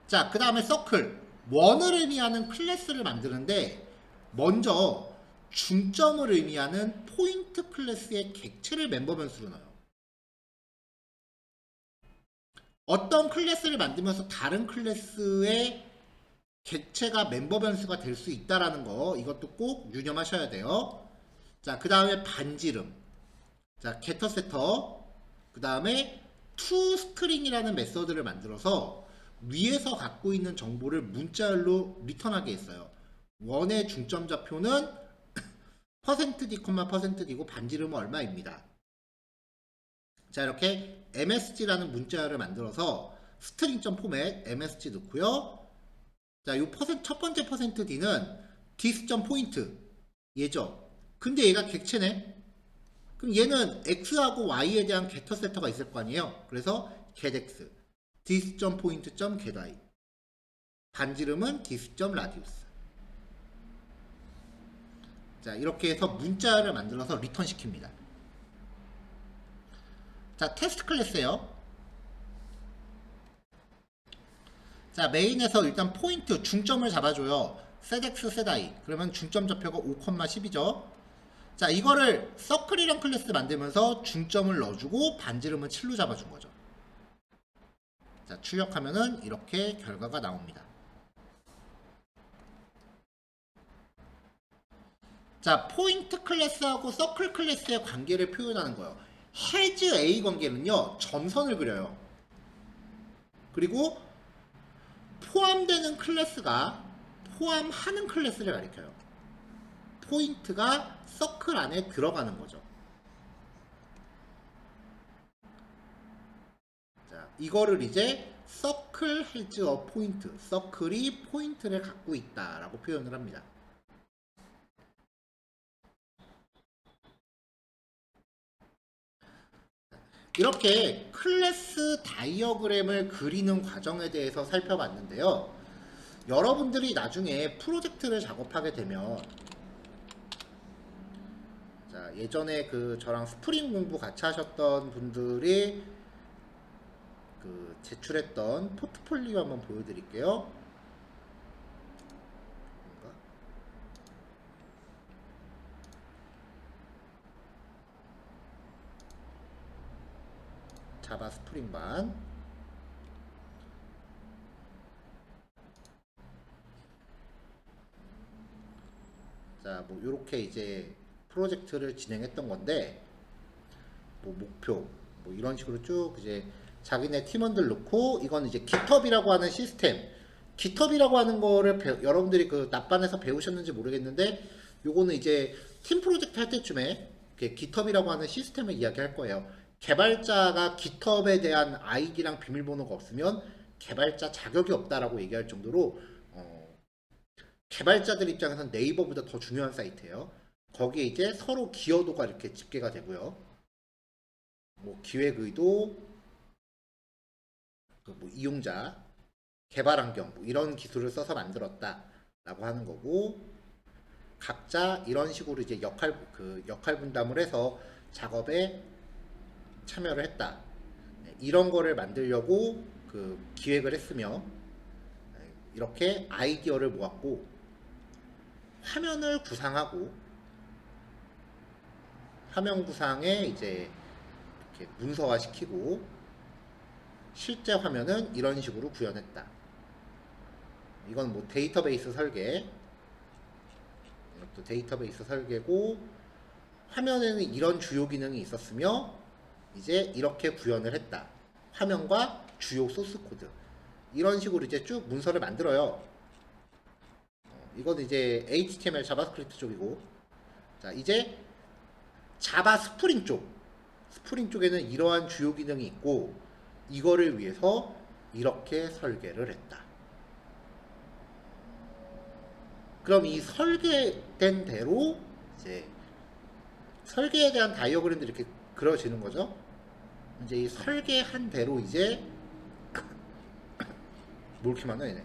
자, 그 다음에 서클 원을 의미하는 클래스를 만드는데 먼저 중점을 의미하는 포인트 클래스의 객체를 멤버 변수로 넣어요. 어떤 클래스를 만들면서 다른 클래스의 객체가 멤버 변수가 될 수 있다라는 거 이것도 꼭 유념하셔야 돼요. 자, 그 다음에 반지름. 자, getter setter. 그 다음에 toString이라는 메서드를 만들어서 위에서 갖고 있는 정보를 문자열로 리턴하게 했어요. 원의 중점 좌표는 %d, %d고 반지름은 얼마입니다. 자, 이렇게 msg라는 문자열을 만들어서 string.format msg 넣고요. 자, 요 첫 번째 %d는 dis.point 얘죠. 근데 얘가 객체네. 그럼 얘는 x하고 y에 대한 getter setter가 있을 거 아니에요. 그래서 getx dis.point.getY 반지름은 dis.radius. 자, 이렇게 해서 문자를 만들어서 리턴 시킵니다. 자, 테스트 클래스예요. 자, 메인에서 일단 포인트 중점을 잡아줘요. setx, setY. 그러면 중점 좌표가 5,10이죠. 자, 이거를 서클이랑 클래스 만들면서 중점을 넣어주고 반지름은 7로 잡아준 거죠. 자, 출력하면은 이렇게 결과가 나옵니다. 자, 포인트 클래스하고 서클 클래스의 관계를 표현하는 거예요. has A 관계는요, 점선을 그려요. 그리고 포함되는 클래스가 포함하는 클래스를 가리켜요. 포인트가 서클 안에 들어가는 거죠. 자, 이거를 이제 서클 has a point, 서클이 포인트를 갖고 있다라고 표현을 합니다. 이렇게 클래스 다이어그램을 그리는 과정에 대해서 살펴봤는데요. 여러분들이 나중에 프로젝트를 작업하게 되면 자, 예전에 그 저랑 스프링 공부 같이 하셨던 분들이 그 제출했던 포트폴리오 한번 보여드릴게요. 자바 스프링반. 자, 뭐 이렇게 이제 프로젝트를 진행했던 건데 뭐 목표 뭐 이런 식으로 쭉 이제 자기네 팀원들 넣고 이건 이제 깃허브라고 하는 시스템. 깃허브라고 하는 거를 여러분들이 그 납반에서 배우셨는지 모르겠는데 요거는 이제 팀 프로젝트 할 때쯤에 깃허브라고 하는 시스템을 이야기할 거예요. 개발자가 깃허브에 대한 아이디랑 비밀번호가 없으면 개발자 자격이 없다라고 얘기할 정도로 개발자들 입장에서는 네이버보다 더 중요한 사이트예요. 거기에 이제 서로 기여도가 이렇게 집계가 되고요. 뭐 기획 의도, 뭐 이용자, 개발 환경 뭐 이런 기술을 써서 만들었다라고 하는 거고 각자 이런 식으로 이제 역할 분담을 해서 작업에 참여를 했다. 이런 거를 만들려고 그 기획을 했으며 이렇게 아이디어를 모았고 화면을 구상하고 화면 구상에 이제 이렇게 문서화 시키고 실제 화면은 이런 식으로 구현했다. 이건 뭐 데이터베이스 설계, 이것도 데이터베이스 설계고, 화면에는 이런 주요 기능이 있었으며 이제 이렇게 구현을 했다. 화면과 주요 소스 코드, 이런 식으로 이제 쭉 문서를 만들어요. 이건 이제 HTML 자바스크립트 쪽이고, 자 이제 자바 스프링 쪽에는 이러한 주요 기능이 있고, 이거를 위해서 이렇게 설계를 했다. 그럼 이 설계된 대로 이제 설계에 대한 다이어그램들이 이렇게 그려지는 거죠. 이제 이 설계한 대로 이제 뭘 이렇게 많아 얘네.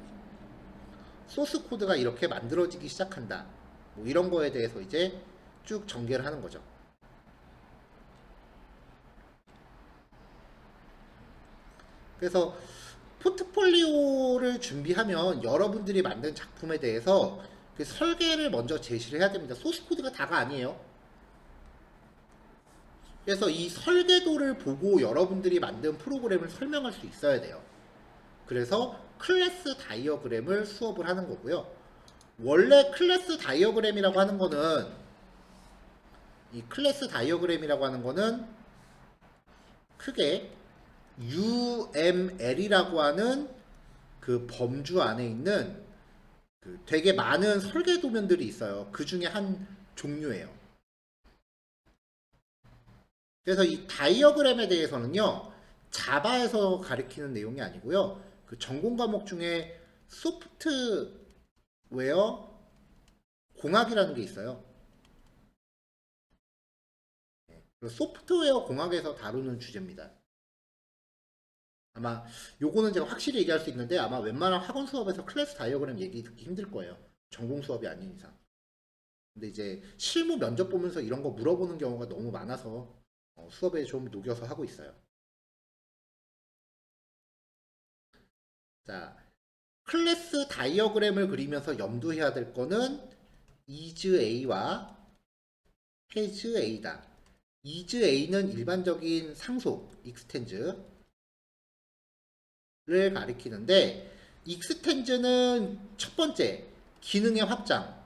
소스 코드가 이렇게 만들어지기 시작한다. 뭐 이런 거에 대해서 이제 쭉 전개를 하는 거죠. 그래서 포트폴리오를 준비하면 여러분들이 만든 작품에 대해서 그 설계를 먼저 제시를 해야 됩니다. 소스 코드가 다가 아니에요. 그래서 이 설계도를 보고 여러분들이 만든 프로그램을 설명할 수 있어야 돼요. 그래서 클래스 다이어그램을 수업을 하는 거고요. 원래 클래스 다이어그램이라고 하는 거는, 이 클래스 다이어그램이라고 하는 거는 크게 UML이라고 하는 그 범주 안에 있는 그 되게 많은 설계 도면들이 있어요. 그 중에 한 종류예요. 그래서 이 다이어그램에 대해서는요, 자바에서 가리키는 내용이 아니고요, 그 전공 과목 중에 소프트웨어 공학이라는 게 있어요. 소프트웨어 공학에서 다루는 주제입니다. 아마 요거는 제가 확실히 얘기할 수 있는데, 아마 웬만한 학원 수업에서 클래스 다이어그램 얘기 듣기 힘들 거예요. 전공 수업이 아닌 이상. 근데 이제 실무 면접 보면서 이런 거 물어보는 경우가 너무 많아서 수업에 좀 녹여서 하고 있어요. 자, 클래스 다이어그램을 그리면서 염두해야 될 거는 is A와 has A다. is A는 일반적인 상속, extens를 가리키는데, extends는 첫 번째, 기능의 확장.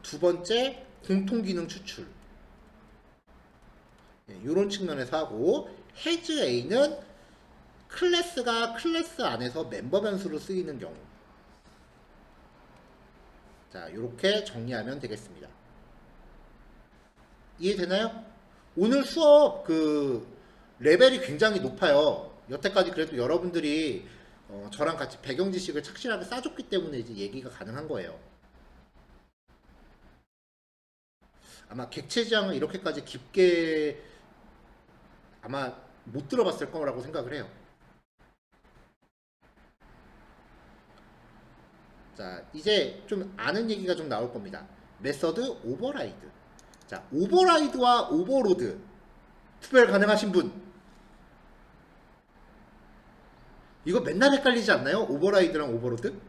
두 번째, 공통기능 추출. 이런 측면에서 하고, has A는 클래스가 클래스 안에서 멤버 변수로 쓰이는 경우. 자, 이렇게 정리하면 되겠습니다. 이해되나요? 오늘 수업 그 레벨이 굉장히 높아요. 여태까지 그래도 여러분들이 저랑 같이 배경 지식을 착실하게 쌓아줬기 때문에 이제 얘기가 가능한 거예요. 아마 객체지향을 이렇게까지 깊게 아마 못 들어봤을 거라고 생각을 해요. 자, 이제 좀 아는 얘기가 좀 나올 겁니다. 메서드 오버라이드. 자, 오버라이드와 오버로드 구별 가능하신 분? 이거 맨날 헷갈리지 않나요? 오버라이드랑 오버로드?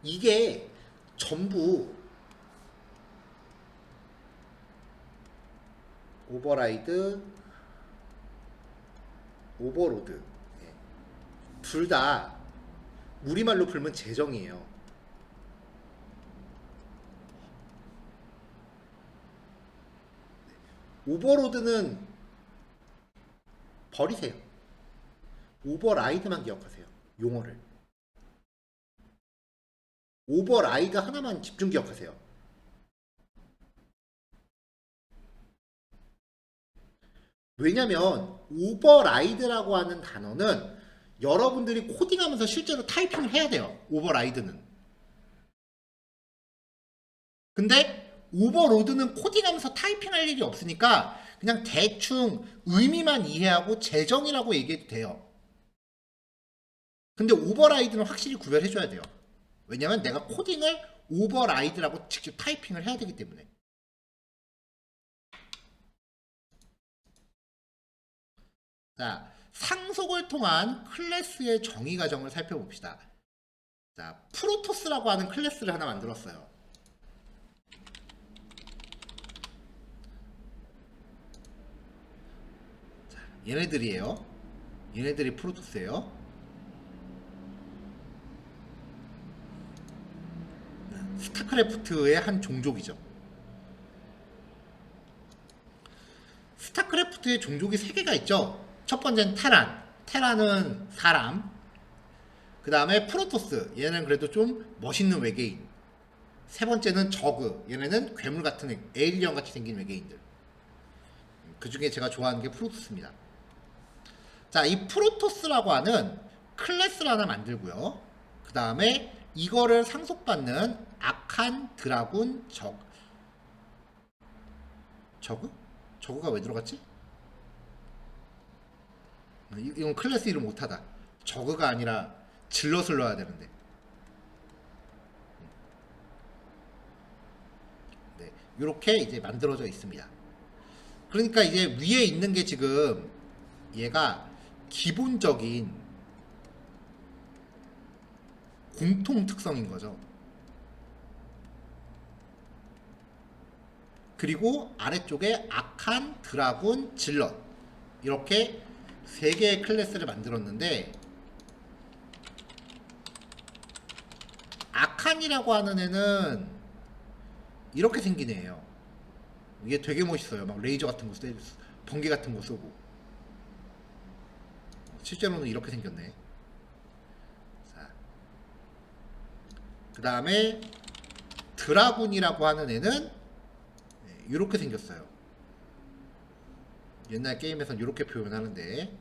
이게 전부 오버라이드, 오버로드 둘 다 우리말로 풀면 재정이에요. 오버로드는 버리세요. 오버라이드만 기억하세요. 용어를. 오버라이드 하나만 집중 기억하세요. 왜냐면 오버라이드라고 하는 단어는 여러분들이 코딩하면서 실제로 타이핑을 해야 돼요. 오버라이드는. 근데 오버로드는 코딩하면서 타이핑할 일이 없으니까 그냥 대충 의미만 이해하고 재정이라고 얘기해도 돼요. 근데 오버라이드는 확실히 구별해줘야 돼요. 왜냐면 내가 코딩을 오버라이드라고 직접 타이핑을 해야 되기 때문에. 자, 상속을 통한 클래스의 정의 과정을 살펴봅시다. 자, 프로토스라고 하는 클래스를 하나 만들었어요. 자, 얘네들이에요. 얘네들이 프로토스예요. 스타크래프트의 한 종족이죠. 스타크래프트의 종족이 3개가 있죠. 첫 번째는 테란. 테란은 사람. 그 다음에 프로토스. 얘는 그래도 좀 멋있는 외계인. 세 번째는 저그. 얘네는 괴물 같은 에일리언 같이 생긴 외계인들. 그 중에 제가 좋아하는 게 프로토스입니다. 자, 이 프로토스라고 하는 클래스를 하나 만들고요. 그 다음에 이거를 상속받는 아칸, 드라군, 저그? 저거가 왜 들어갔지? 이건 클래스 이름 못하다. 저그가 아니라 질럿을 넣어야 되는데. 네, 이렇게 이제 만들어져 있습니다. 그러니까 이제 위에 있는 게 지금 얘가 기본적인 공통 특성인 거죠. 그리고 아래쪽에 아칸, 드라군, 질럿 이렇게 3개의 클래스를 만들었는데, 아칸이라고 하는 애는 이렇게 생긴 애예요. 이게 되게 멋있어요. 막 레이저 같은 거 쏘고 번개 같은 거 쏘고. 실제로는 이렇게 생겼네. 자, 그 다음에 드라군이라고 하는 애는 이렇게 생겼어요. 옛날 게임에선 이렇게 표현하는데,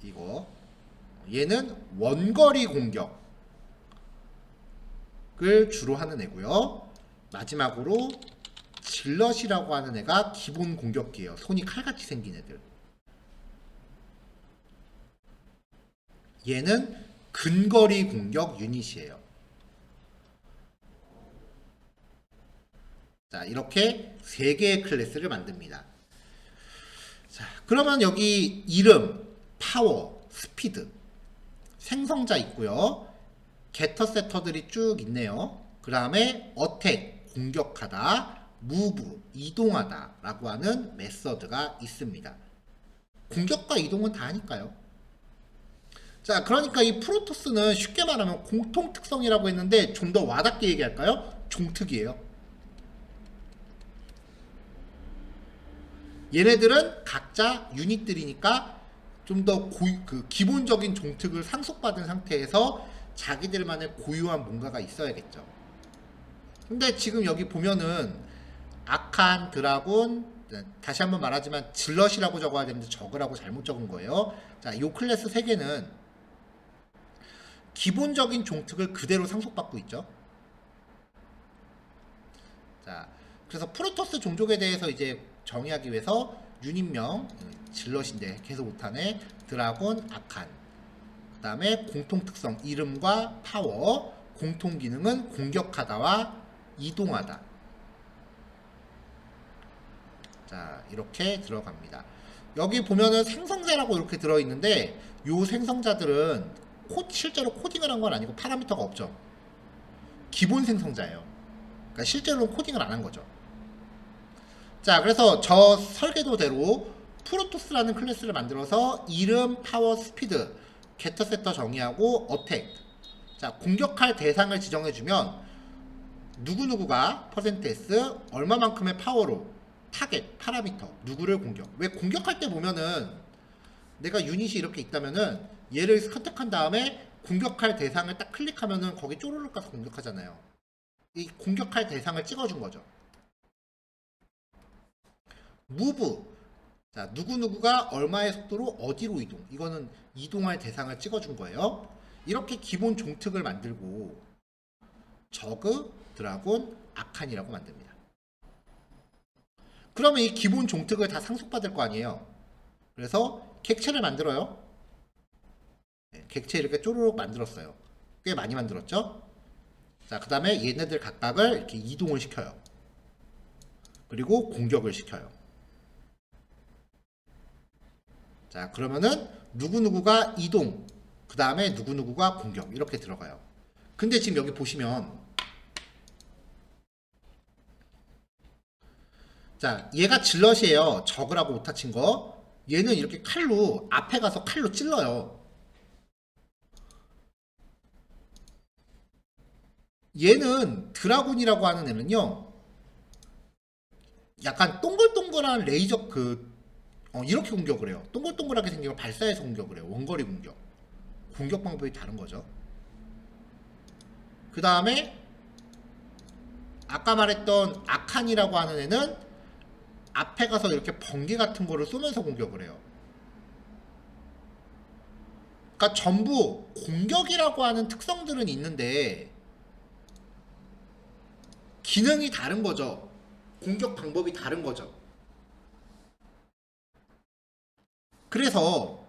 이거 얘는 원거리 공격을 주로 하는 애고요. 마지막으로 질럿이라고 하는 애가 기본 공격기예요. 손이 칼같이 생긴 애들. 얘는 근거리 공격 유닛이에요. 자, 이렇게 3개의 클래스를 만듭니다. 자, 그러면 여기 이름, 파워, 스피드, 생성자 있고요. 게터 세터들이 쭉 있네요. 그 다음에 어택, 공격하다, 무브, 이동하다 라고 하는 메서드가 있습니다. 공격과 이동은 다 하니까요. 자, 그러니까 이 프로토스는 쉽게 말하면 공통 특성이라고 했는데 좀 더 와닿게 얘기할까요? 종특이에요. 얘네들은 각자 유닛들이니까 좀 더 기본적인 종특을 상속받은 상태에서 자기들만의 고유한 뭔가가 있어야겠죠. 근데 지금 여기 보면은 아칸, 드라군, 다시 한번 말하지만 질럿이라고 적어야 되는데 저그라고 잘못 적은 거예요. 자, 요 클래스 3개는 기본적인 종특을 그대로 상속받고 있죠. 자, 그래서 프로토스 종족에 대해서 이제 정의하기 위해서 유닛명 질럿인데 계속 못하네, 드라곤, 아칸. 그 다음에 공통특성 이름과 파워, 공통기능은 공격하다와 이동하다. 자, 이렇게 들어갑니다. 여기 보면은 생성자라고 이렇게 들어있는데 요 생성자들은 실제로 코딩을 한 건 아니고 파라미터가 없죠. 기본 생성자예요. 그러니까 실제로는 코딩을 안 한 거죠. 자, 그래서 저 설계도대로 프로토스라는 클래스를 만들어서 이름, 파워, 스피드, 게터 세터 정의하고 어택. 자, 공격할 대상을 지정해주면 누구누구가 %S 얼마만큼의 파워로 타겟, 파라미터, 누구를 공격. 왜 공격할 때 보면은 내가 유닛이 이렇게 있다면은 얘를 선택한 다음에 공격할 대상을 딱 클릭하면은 거기 쪼르륵 가서 공격하잖아요. 이 공격할 대상을 찍어준 거죠. 무브. 자, 누구누구가 얼마의 속도로 어디로 이동. 이거는 이동할 대상을 찍어준 거예요. 이렇게 기본 종특을 만들고 저그, 드라곤, 아칸이라고 만듭니다. 그러면 이 기본 종특을 다 상속받을 거 아니에요. 그래서 객체를 만들어요. 네, 객체 이렇게 쪼르륵 만들었어요. 꽤 많이 만들었죠. 자, 그 다음에 얘네들 각각을 이렇게 이동을 시켜요. 그리고 공격을 시켜요. 자, 그러면은 누구누구가 이동, 그 다음에 누구누구가 공격 이렇게 들어가요. 근데 지금 여기 보시면 자, 얘가 질럿이에요. 적으라고 오타 친 거. 얘는 이렇게 칼로 앞에 가서 칼로 찔러요. 얘는 드라군이라고 하는 애는요, 약간 동글동글한 레이저 이렇게 공격을 해요. 동글동글하게 생긴 걸 발사해서 공격을 해요. 원거리 공격. 공격 방법이 다른 거죠. 그 다음에 아까 말했던 아칸이라고 하는 애는 앞에 가서 이렇게 번개 같은 거를 쏘면서 공격을 해요. 그러니까 전부 공격이라고 하는 특성들은 있는데 기능이 다른 거죠. 공격 방법이 다른 거죠. 그래서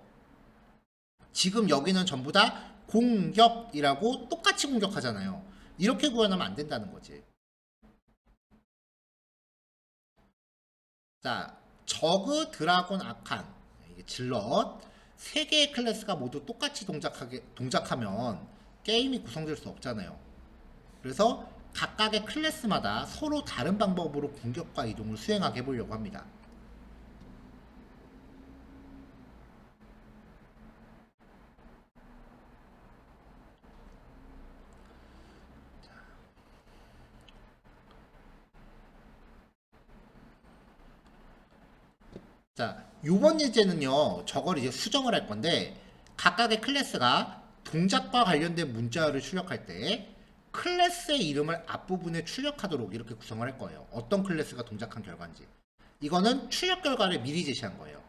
지금 여기는 전부 다 공격이라고 똑같이 공격하잖아요. 이렇게 구현하면 안 된다는 거지. 자, 저그, 드라곤, 아칸, 이게 질럿 세 개의 클래스가 모두 똑같이 동작하면 게임이 구성될 수 없잖아요. 그래서 각각의 클래스마다 서로 다른 방법으로 공격과 이동을 수행하게 해보려고 합니다. 자, 요번 예제는요, 저걸 이제 수정을 할 건데, 각각의 클래스가 동작과 관련된 문자를 출력할 때, 클래스의 이름을 앞부분에 출력하도록 이렇게 구성을 할 거예요. 어떤 클래스가 동작한 결과인지. 이거는 출력 결과를 미리 제시한 거예요.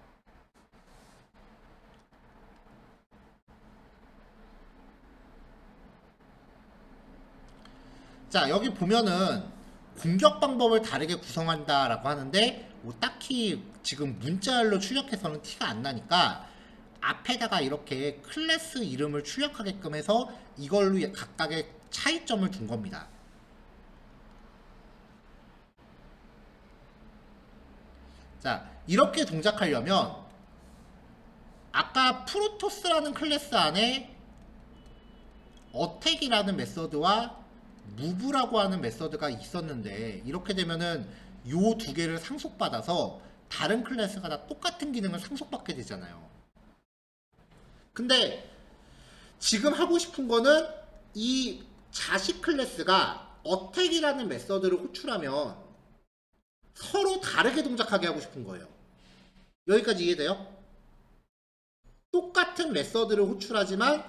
자, 여기 보면은 공격 방법을 다르게 구성한다라고 하는데, 뭐 딱히 지금 문자열로 출력해서는 티가 안 나니까 앞에다가 이렇게 클래스 이름을 출력하게끔 해서 이걸로 각각의 차이점을 둔 겁니다. 자, 이렇게 동작하려면 아까 프로토스라는 클래스 안에 어택이라는 메서드와 무브라고 하는 메서드가 있었는데, 이렇게 되면은 요 두 개를 상속받아서 다른 클래스가 다 똑같은 기능을 상속받게 되잖아요. 근데 지금 하고 싶은 거는 이 자식 클래스가 어택이라는 메서드를 호출하면 서로 다르게 동작하게 하고 싶은 거예요. 여기까지 이해돼요? 똑같은 메서드를 호출하지만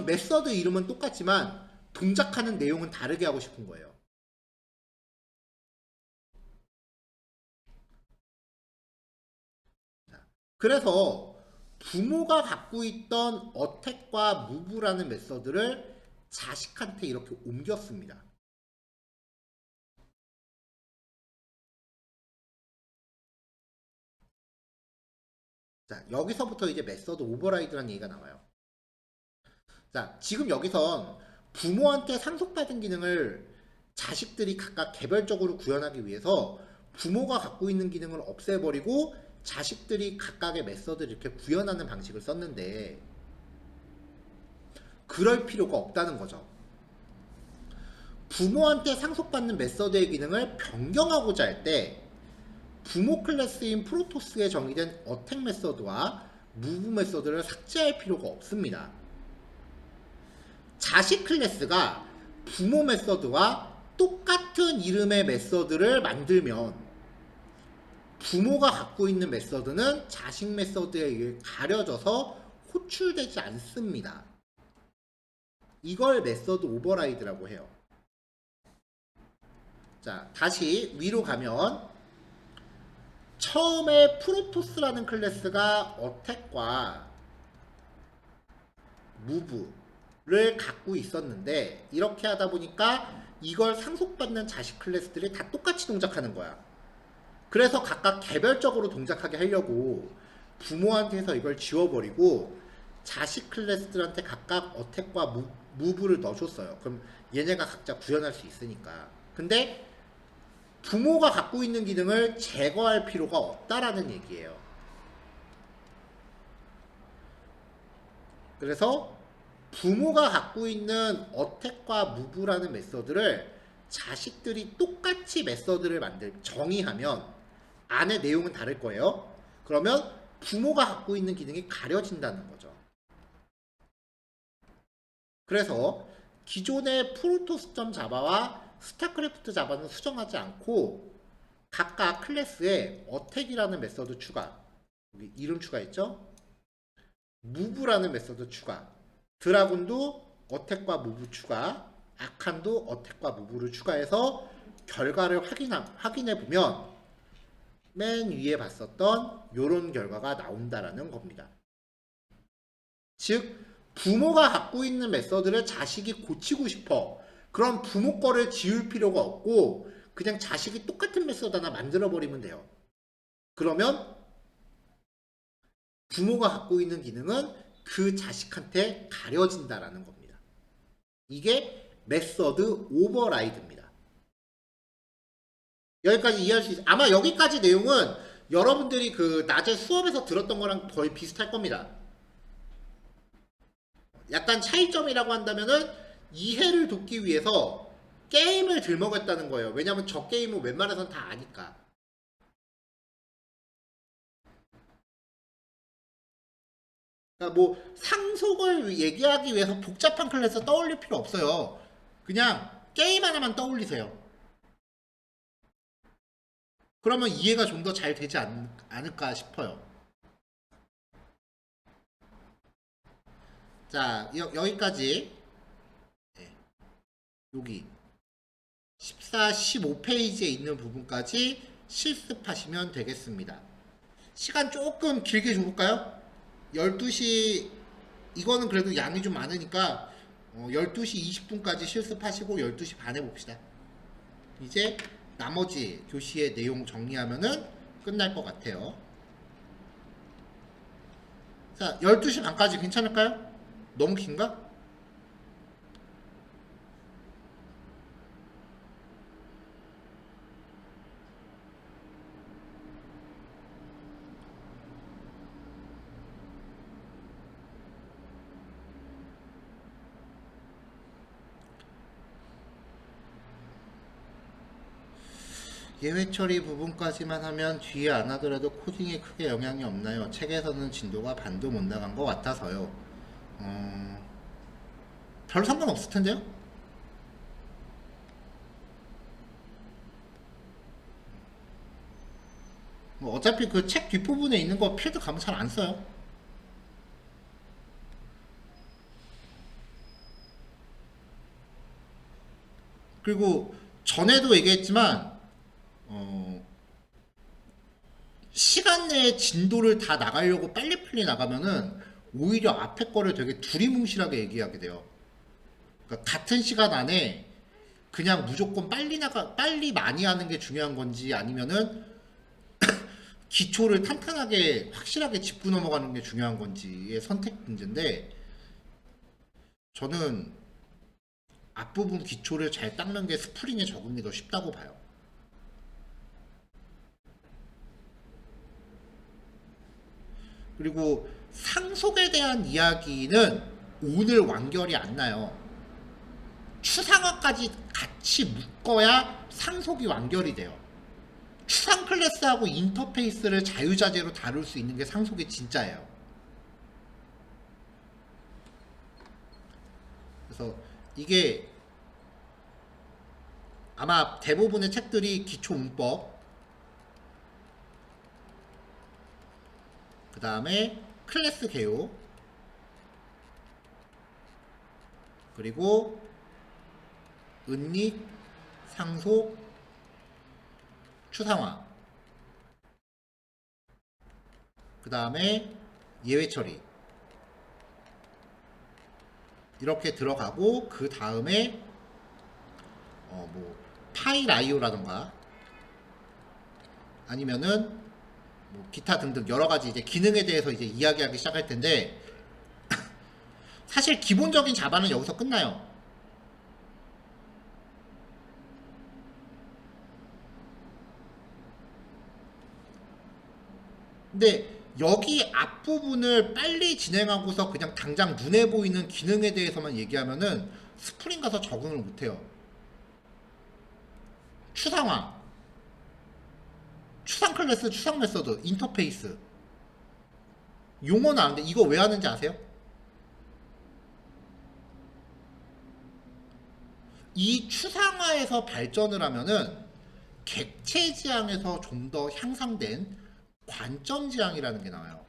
메서드 이름은 똑같지만 동작하는 내용은 다르게 하고 싶은 거예요. 그래서 부모가 갖고 있던 어택과 무브라는 메서드를 자식한테 이렇게 옮겼습니다. 자, 여기서부터 이제 메서드 오버라이드라는 얘기가 나와요. 자, 지금 여기선 부모한테 상속받은 기능을 자식들이 각각 개별적으로 구현하기 위해서 부모가 갖고 있는 기능을 없애버리고 자식들이 각각의 메서드를 이렇게 구현하는 방식을 썼는데, 그럴 필요가 없다는 거죠. 부모한테 상속받는 메서드의 기능을 변경하고자 할 때 부모 클래스인 프로토스에 정의된 어택 메서드와 무브 메서드를 삭제할 필요가 없습니다. 자식 클래스가 부모 메서드와 똑같은 이름의 메서드를 만들면 부모가 갖고 있는 메서드는 자식 메서드에 의해 가려져서 호출되지 않습니다. 이걸 메서드 오버라이드라고 해요. 자, 다시 위로 가면 처음에 프로토스라는 클래스가 어택과 무브를 갖고 있었는데, 이렇게 하다 보니까 이걸 상속받는 자식 클래스들이 다 똑같이 동작하는 거야. 그래서 각각 개별적으로 동작하게 하려고 부모한테서 이걸 지워버리고 자식 클래스들한테 각각 어택과 무브를 넣어줬어요. 그럼 얘네가 각자 구현할 수 있으니까. 근데 부모가 갖고 있는 기능을 제거할 필요가 없다라는 얘기예요. 그래서 부모가 갖고 있는 어택과 무브라는 메서드를 자식들이 똑같이 메서드를 정의하면 안에 내용은 다를 거예요. 그러면 부모가 갖고 있는 기능이 가려진다는 거죠. 그래서 기존의 프로토스점 자바와 스타크래프트 자바는 수정하지 않고 각각 클래스에 어택이라는 메서드 추가, 여기 이름 추가했죠? 무브라는 메서드 추가, 드라군도 어택과 무브 추가, 아칸도 어택과 무브를 추가해서 결과를 확인해 보면 맨 위에 봤었던 요런 결과가 나온다라는 겁니다. 즉 부모가 갖고 있는 메서드를 자식이 고치고 싶어. 그럼 부모 거를 지울 필요가 없고 그냥 자식이 똑같은 메서드 하나 만들어 버리면 돼요. 그러면 부모가 갖고 있는 기능은 그 자식한테 가려진다라는 겁니다. 이게 메서드 오버라이드입니다. 여기까지 이해할 수 있어요. 아마 여기까지 내용은 여러분들이 그 낮에 수업에서 들었던 거랑 거의 비슷할 겁니다. 약간 차이점이라고 한다면은 이해를 돕기 위해서 게임을 들먹였다는 거예요. 왜냐면 저 게임은 웬만해선 다 아니까. 그러니까 뭐 상속을 얘기하기 위해서 복잡한 클래스 떠올릴 필요 없어요. 그냥 게임 하나만 떠올리세요. 그러면 이해가 좀 더 잘 되지 않을까 싶어요. 자, 여기까지. 네. 여기 14, 15페이지에 있는 부분까지 실습하시면 되겠습니다. 시간 조금 길게 줘볼까요? 12시, 이거는 그래도 양이 좀 많으니까 12시 20분까지 실습하시고 12시 반에 봅시다. 이제 나머지 교시의 내용 정리하면은 끝날 것 같아요. 자, 12시 반까지 괜찮을까요? 너무 긴가? 예외 처리 부분까지만 하면 뒤에 안 하더라도 코딩에 크게 영향이 없나요? 책에서는 진도가 반도 못 나간 것 같아서요. 별 상관없을 텐데요? 뭐 어차피 그 책 뒷부분에 있는 거 필드 가면 잘 안 써요. 그리고 전에도 얘기했지만 시간 내에 진도를 다 나가려고 빨리빨리 나가면은 오히려 앞에 거를 되게 두리뭉실하게 얘기하게 돼요. 그러니까 같은 시간 안에 그냥 무조건 빨리 많이 하는 게 중요한 건지 아니면은 기초를 탄탄하게 확실하게 짚고 넘어가는 게 중요한 건지의 선택 문제인데 저는 앞부분 기초를 잘 닦는 게 스프링에 적응이 더 쉽다고 봐요. 그리고 상속에 대한 이야기는 오늘 완결이 안 나요. 추상화까지 같이 묶어야 상속이 완결이 돼요. 추상 클래스하고 인터페이스를 자유자재로 다룰 수 있는 게 상속이 진짜예요. 그래서 이게 아마 대부분의 책들이 기초 문법, 그 다음에 클래스 개요, 그리고 은닉, 상속, 추상화, 그 다음에 예외 처리 이렇게 들어가고 그 다음에 뭐 파일 IO라던가 아니면은 뭐 기타 등등 여러 가지 이제 기능에 대해서 이제 이야기하기 시작할 텐데 사실 기본적인 자바는 여기서 끝나요. 근데 여기 앞부분을 빨리 진행하고서 그냥 당장 눈에 보이는 기능에 대해서만 얘기하면은 스프링 가서 적응을 못해요. 추상화, 추상 클래스, 추상 메서드, 인터페이스. 용어는 아는데 이거 왜 하는지 아세요? 이 추상화에서 발전을 하면은 객체 지향에서 좀 더 향상된 관점 지향이라는 게 나와요.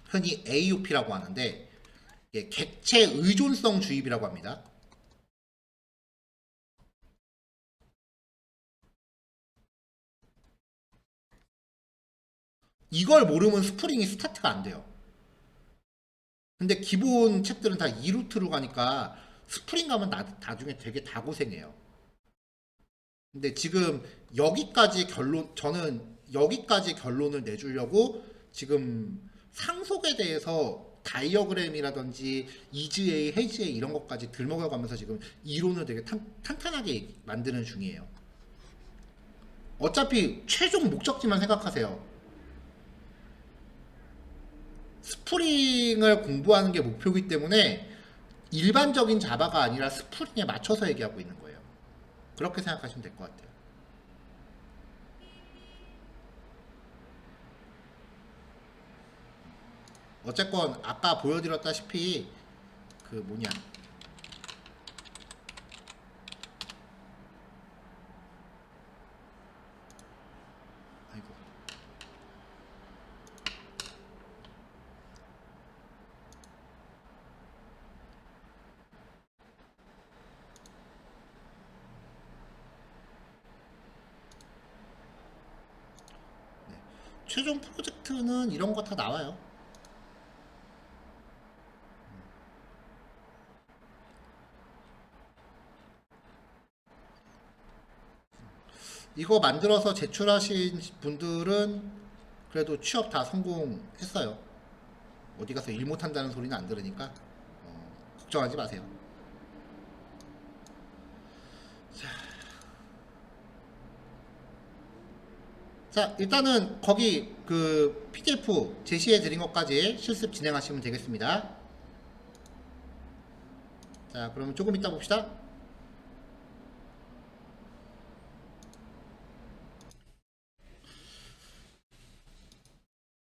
흔히 AUP라고 하는데 객체 의존성 주입이라고 합니다. 이걸 모르면 스프링이 스타트가 안 돼요. 근데 기본 책들은 다 2루트로 가니까 스프링 가면 나중에 되게 다 고생해요. 근데 지금 여기까지 저는 여기까지 결론을 내주려고 지금 상속에 대해서 다이어그램이라든지 이즈A, 해지A 이런 것까지 들먹여가면서 지금 이론을 되게 탄탄하게 만드는 중이에요. 어차피 최종 목적지만 생각하세요. 스프링을 공부하는 게 목표이기 때문에 일반적인 자바가 아니라 스프링에 맞춰서 얘기하고 있는 거예요. 그렇게 생각하시면 될 것 같아요. 어쨌건 아까 보여드렸다시피 그 뭐냐 아이고 네. 최종 프로젝트는 이런 거 다 나와요. 이거 만들어서 제출하신 분들은 그래도 취업 다 성공했어요. 어디 가서 일 못한다는 소리는 안 들으니까 걱정하지 마세요. 자, 일단은 거기 그 PDF 제시해 드린 것까지 실습 진행하시면 되겠습니다. 자, 그러면 조금 이따 봅시다.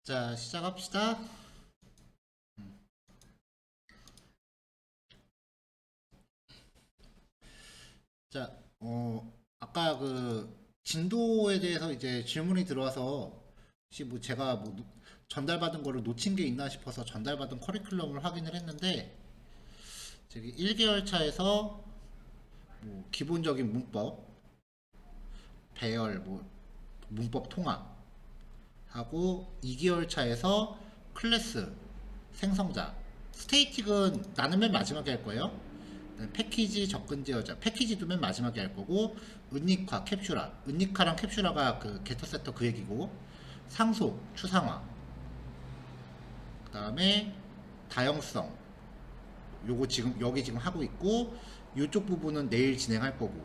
자, 시작합시다. 자, 아까 그 진도에 대해서 이제 질문이 들어와서 혹시 뭐 제가 뭐 전달받은 거를 놓친 게 있나 싶어서 전달받은 커리큘럼을 확인을 했는데 저기 1개월 차에서 뭐 기본적인 문법, 배열, 뭐 문법 통합 하고 2개월 차에서 클래스, 생성자, 스테이틱은 나는 맨 마지막에 할 거예요. 패키지, 접근 제어자, 패키지도 맨 마지막에 할 거고, 은닉화, 캡슐화, 은닉화랑 캡슐화가 그 게터 세터 그 얘기고, 상속, 추상화, 그 다음에 다형성, 요거 지금 여기 지금 하고 있고, 이쪽 부분은 내일 진행할 거고,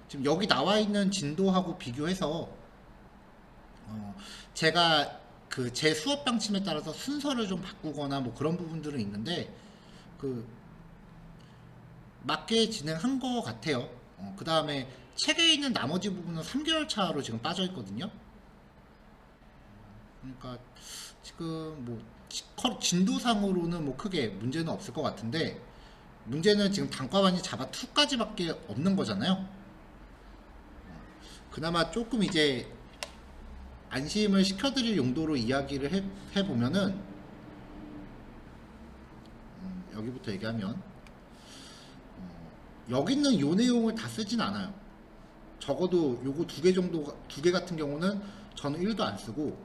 지금 여기 나와 있는 진도하고 비교해서 제가 그 제 수업 방침에 따라서 순서를 좀 바꾸거나 뭐 그런 부분들은 있는데 그 맞게 진행한 것 같아요. 그 다음에 책에 있는 나머지 부분은 3개월 차로 지금 빠져 있거든요. 그러니까 지금 뭐 진도상으로는 뭐 크게 문제는 없을 것 같은데 문제는 지금 단과반이 자바 2까지밖에 없는 거잖아요. 그나마 조금 이제 안심을 시켜드릴 용도로 이야기를 해보면은 여기부터 얘기하면 여기 있는 요 내용을 다 쓰진 않아요. 적어도 요거 2개 정도, 2개 같은 경우는 저는 1도 안 쓰고,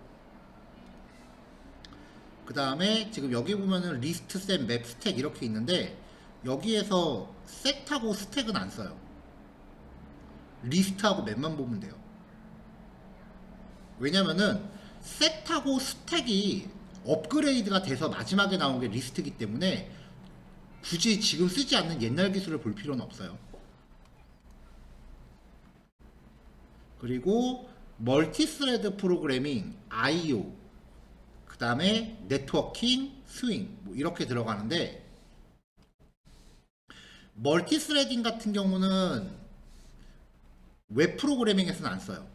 그 다음에 지금 여기 보면은 리스트, 셋, 맵, 스택 이렇게 있는데 여기에서 셋하고 스택은 안 써요. 리스트하고 맵만 보면 돼요. 왜냐면은 셋하고 스택이 업그레이드가 돼서 마지막에 나온 게 리스트이기 때문에 굳이 지금 쓰지 않는 옛날 기술을 볼 필요는 없어요. 그리고 멀티스레드 프로그래밍, IO, 그 다음에 네트워킹, 스윙 뭐 이렇게 들어가는데, 멀티스레딩 같은 경우는 웹 프로그래밍에서는 안 써요.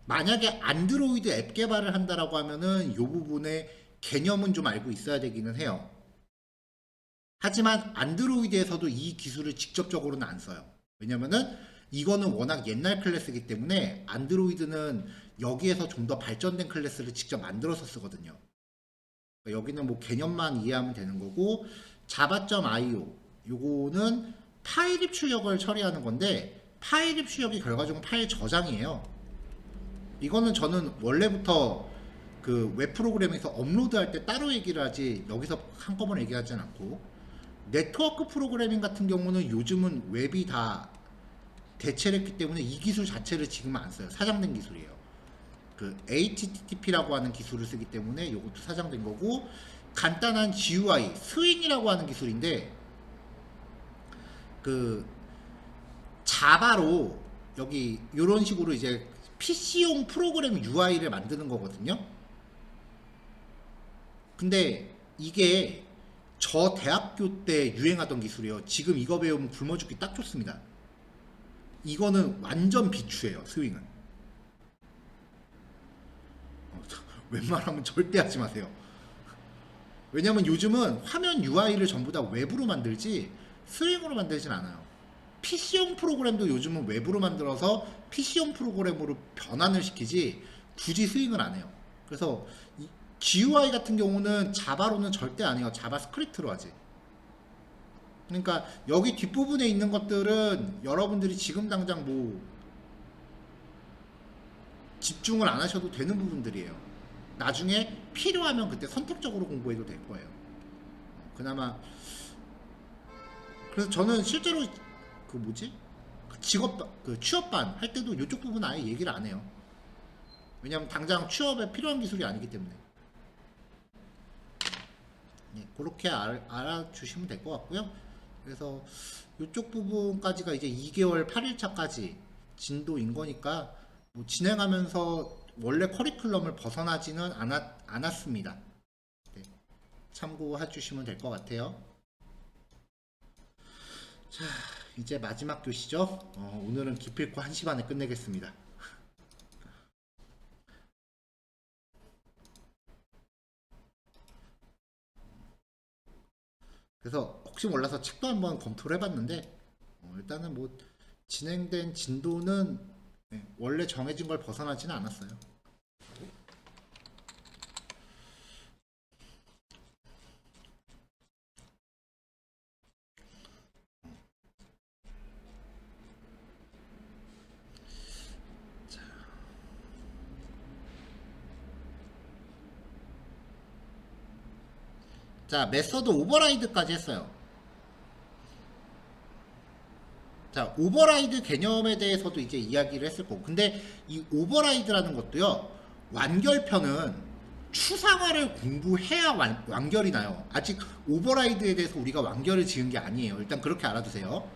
만약에 안드로이드 앱 개발을 한다라고 하면은 이 부분의 개념은 좀 알고 있어야 되기는 해요. 하지만 안드로이드에서도 이 기술을 직접적으로는 안 써요. 왜냐면은 이거는 워낙 옛날 클래스이기 때문에 안드로이드는 여기에서 좀 더 발전된 클래스를 직접 만들어서 쓰거든요. 그러니까 여기는 뭐 개념만 이해하면 되는 거고, java.io 요거는 파일 입출력을 처리하는 건데, 파일 입출력이 결과적으로 파일 저장이에요. 이거는 저는 원래부터 그 웹 프로그램에서 업로드할 때 따로 얘기를 하지 여기서 한꺼번에 얘기하진 않고, 네트워크 프로그래밍 같은 경우는 요즘은 웹이 다 대체를 했기 때문에 이 기술 자체를 지금은 안 써요. 사장된 기술이에요. 그 HTTP라고 하는 기술을 쓰기 때문에 이것도 사장된 거고, 간단한 GUI, 스윙이라고 하는 기술인데, 그 자바로 여기 이런 식으로 이제 PC용 프로그램 UI를 만드는 거거든요. 근데 이게 저 대학교 때 유행하던 기술이에요. 지금 이거 배우면 굶어 죽기 딱 좋습니다. 이거는 완전 비추예요, 스윙은. 웬만하면 절대 하지 마세요. 왜냐면 요즘은 화면 UI를 전부 다 웹으로 만들지 스윙으로 만들진 않아요. PC용 프로그램도 요즘은 웹으로 만들어서 PC용 프로그램으로 변환을 시키지 굳이 스윙을 안 해요. 그래서 GUI 같은 경우는 자바로는 절대 안 해요. 자바스크립트로 하지. 그러니까 여기 뒷부분에 있는 것들은 여러분들이 지금 당장 뭐 집중을 안 하셔도 되는 부분들이에요. 나중에 필요하면 그때 선택적으로 공부해도 될 거예요. 그나마. 그래서 저는 실제로 그 뭐지? 그 그 취업반 할 때도 이쪽 부분 아예 얘기를 안 해요. 왜냐면 당장 취업에 필요한 기술이 아니기 때문에. 네, 그렇게 알아주시면 될 것 같고요. 그래서 이쪽 부분까지가 이제 2개월 8일차까지 진도인 거니까 뭐 진행하면서 원래 커리큘럼을 벗어나지는 않았습니다. 네, 참고해 주시면 될 것 같아요. 자, 이제 마지막 교시죠. 오늘은 기필코 1시 반에 끝내겠습니다. 그래서 혹시 몰라서 책도 한번 검토를 해봤는데, 일단은 뭐 진행된 진도는 네, 원래 정해진 걸 벗어나지는 않았어요. 자, 메서드 오버라이드까지 했어요. 자, 오버라이드 개념에 대해서도 이제 이야기를 했을 거고, 근데 이 오버라이드라는 것도요, 완결편은 추상화를 공부해야 완결이 나요. 아직 오버라이드에 대해서 우리가 완결을 지은 게 아니에요. 일단 그렇게 알아두세요.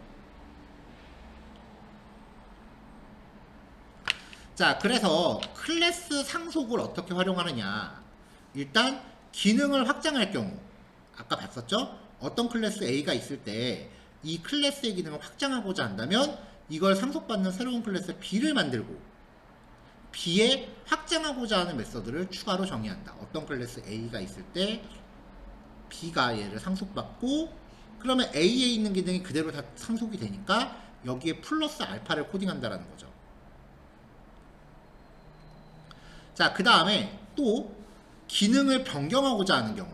자, 그래서 클래스 상속을 어떻게 활용하느냐. 일단 기능을 확장할 경우, 아까 봤었죠? 어떤 클래스 A가 있을 때 이 클래스의 기능을 확장하고자 한다면 이걸 상속받는 새로운 클래스 B를 만들고 B에 확장하고자 하는 메서드를 추가로 정의한다. 어떤 클래스 A가 있을 때 B가 얘를 상속받고, 그러면 A에 있는 기능이 그대로 다 상속이 되니까 여기에 플러스 알파를 코딩한다라는 거죠. 자, 그 다음에 또 기능을 변경하고자 하는 경우,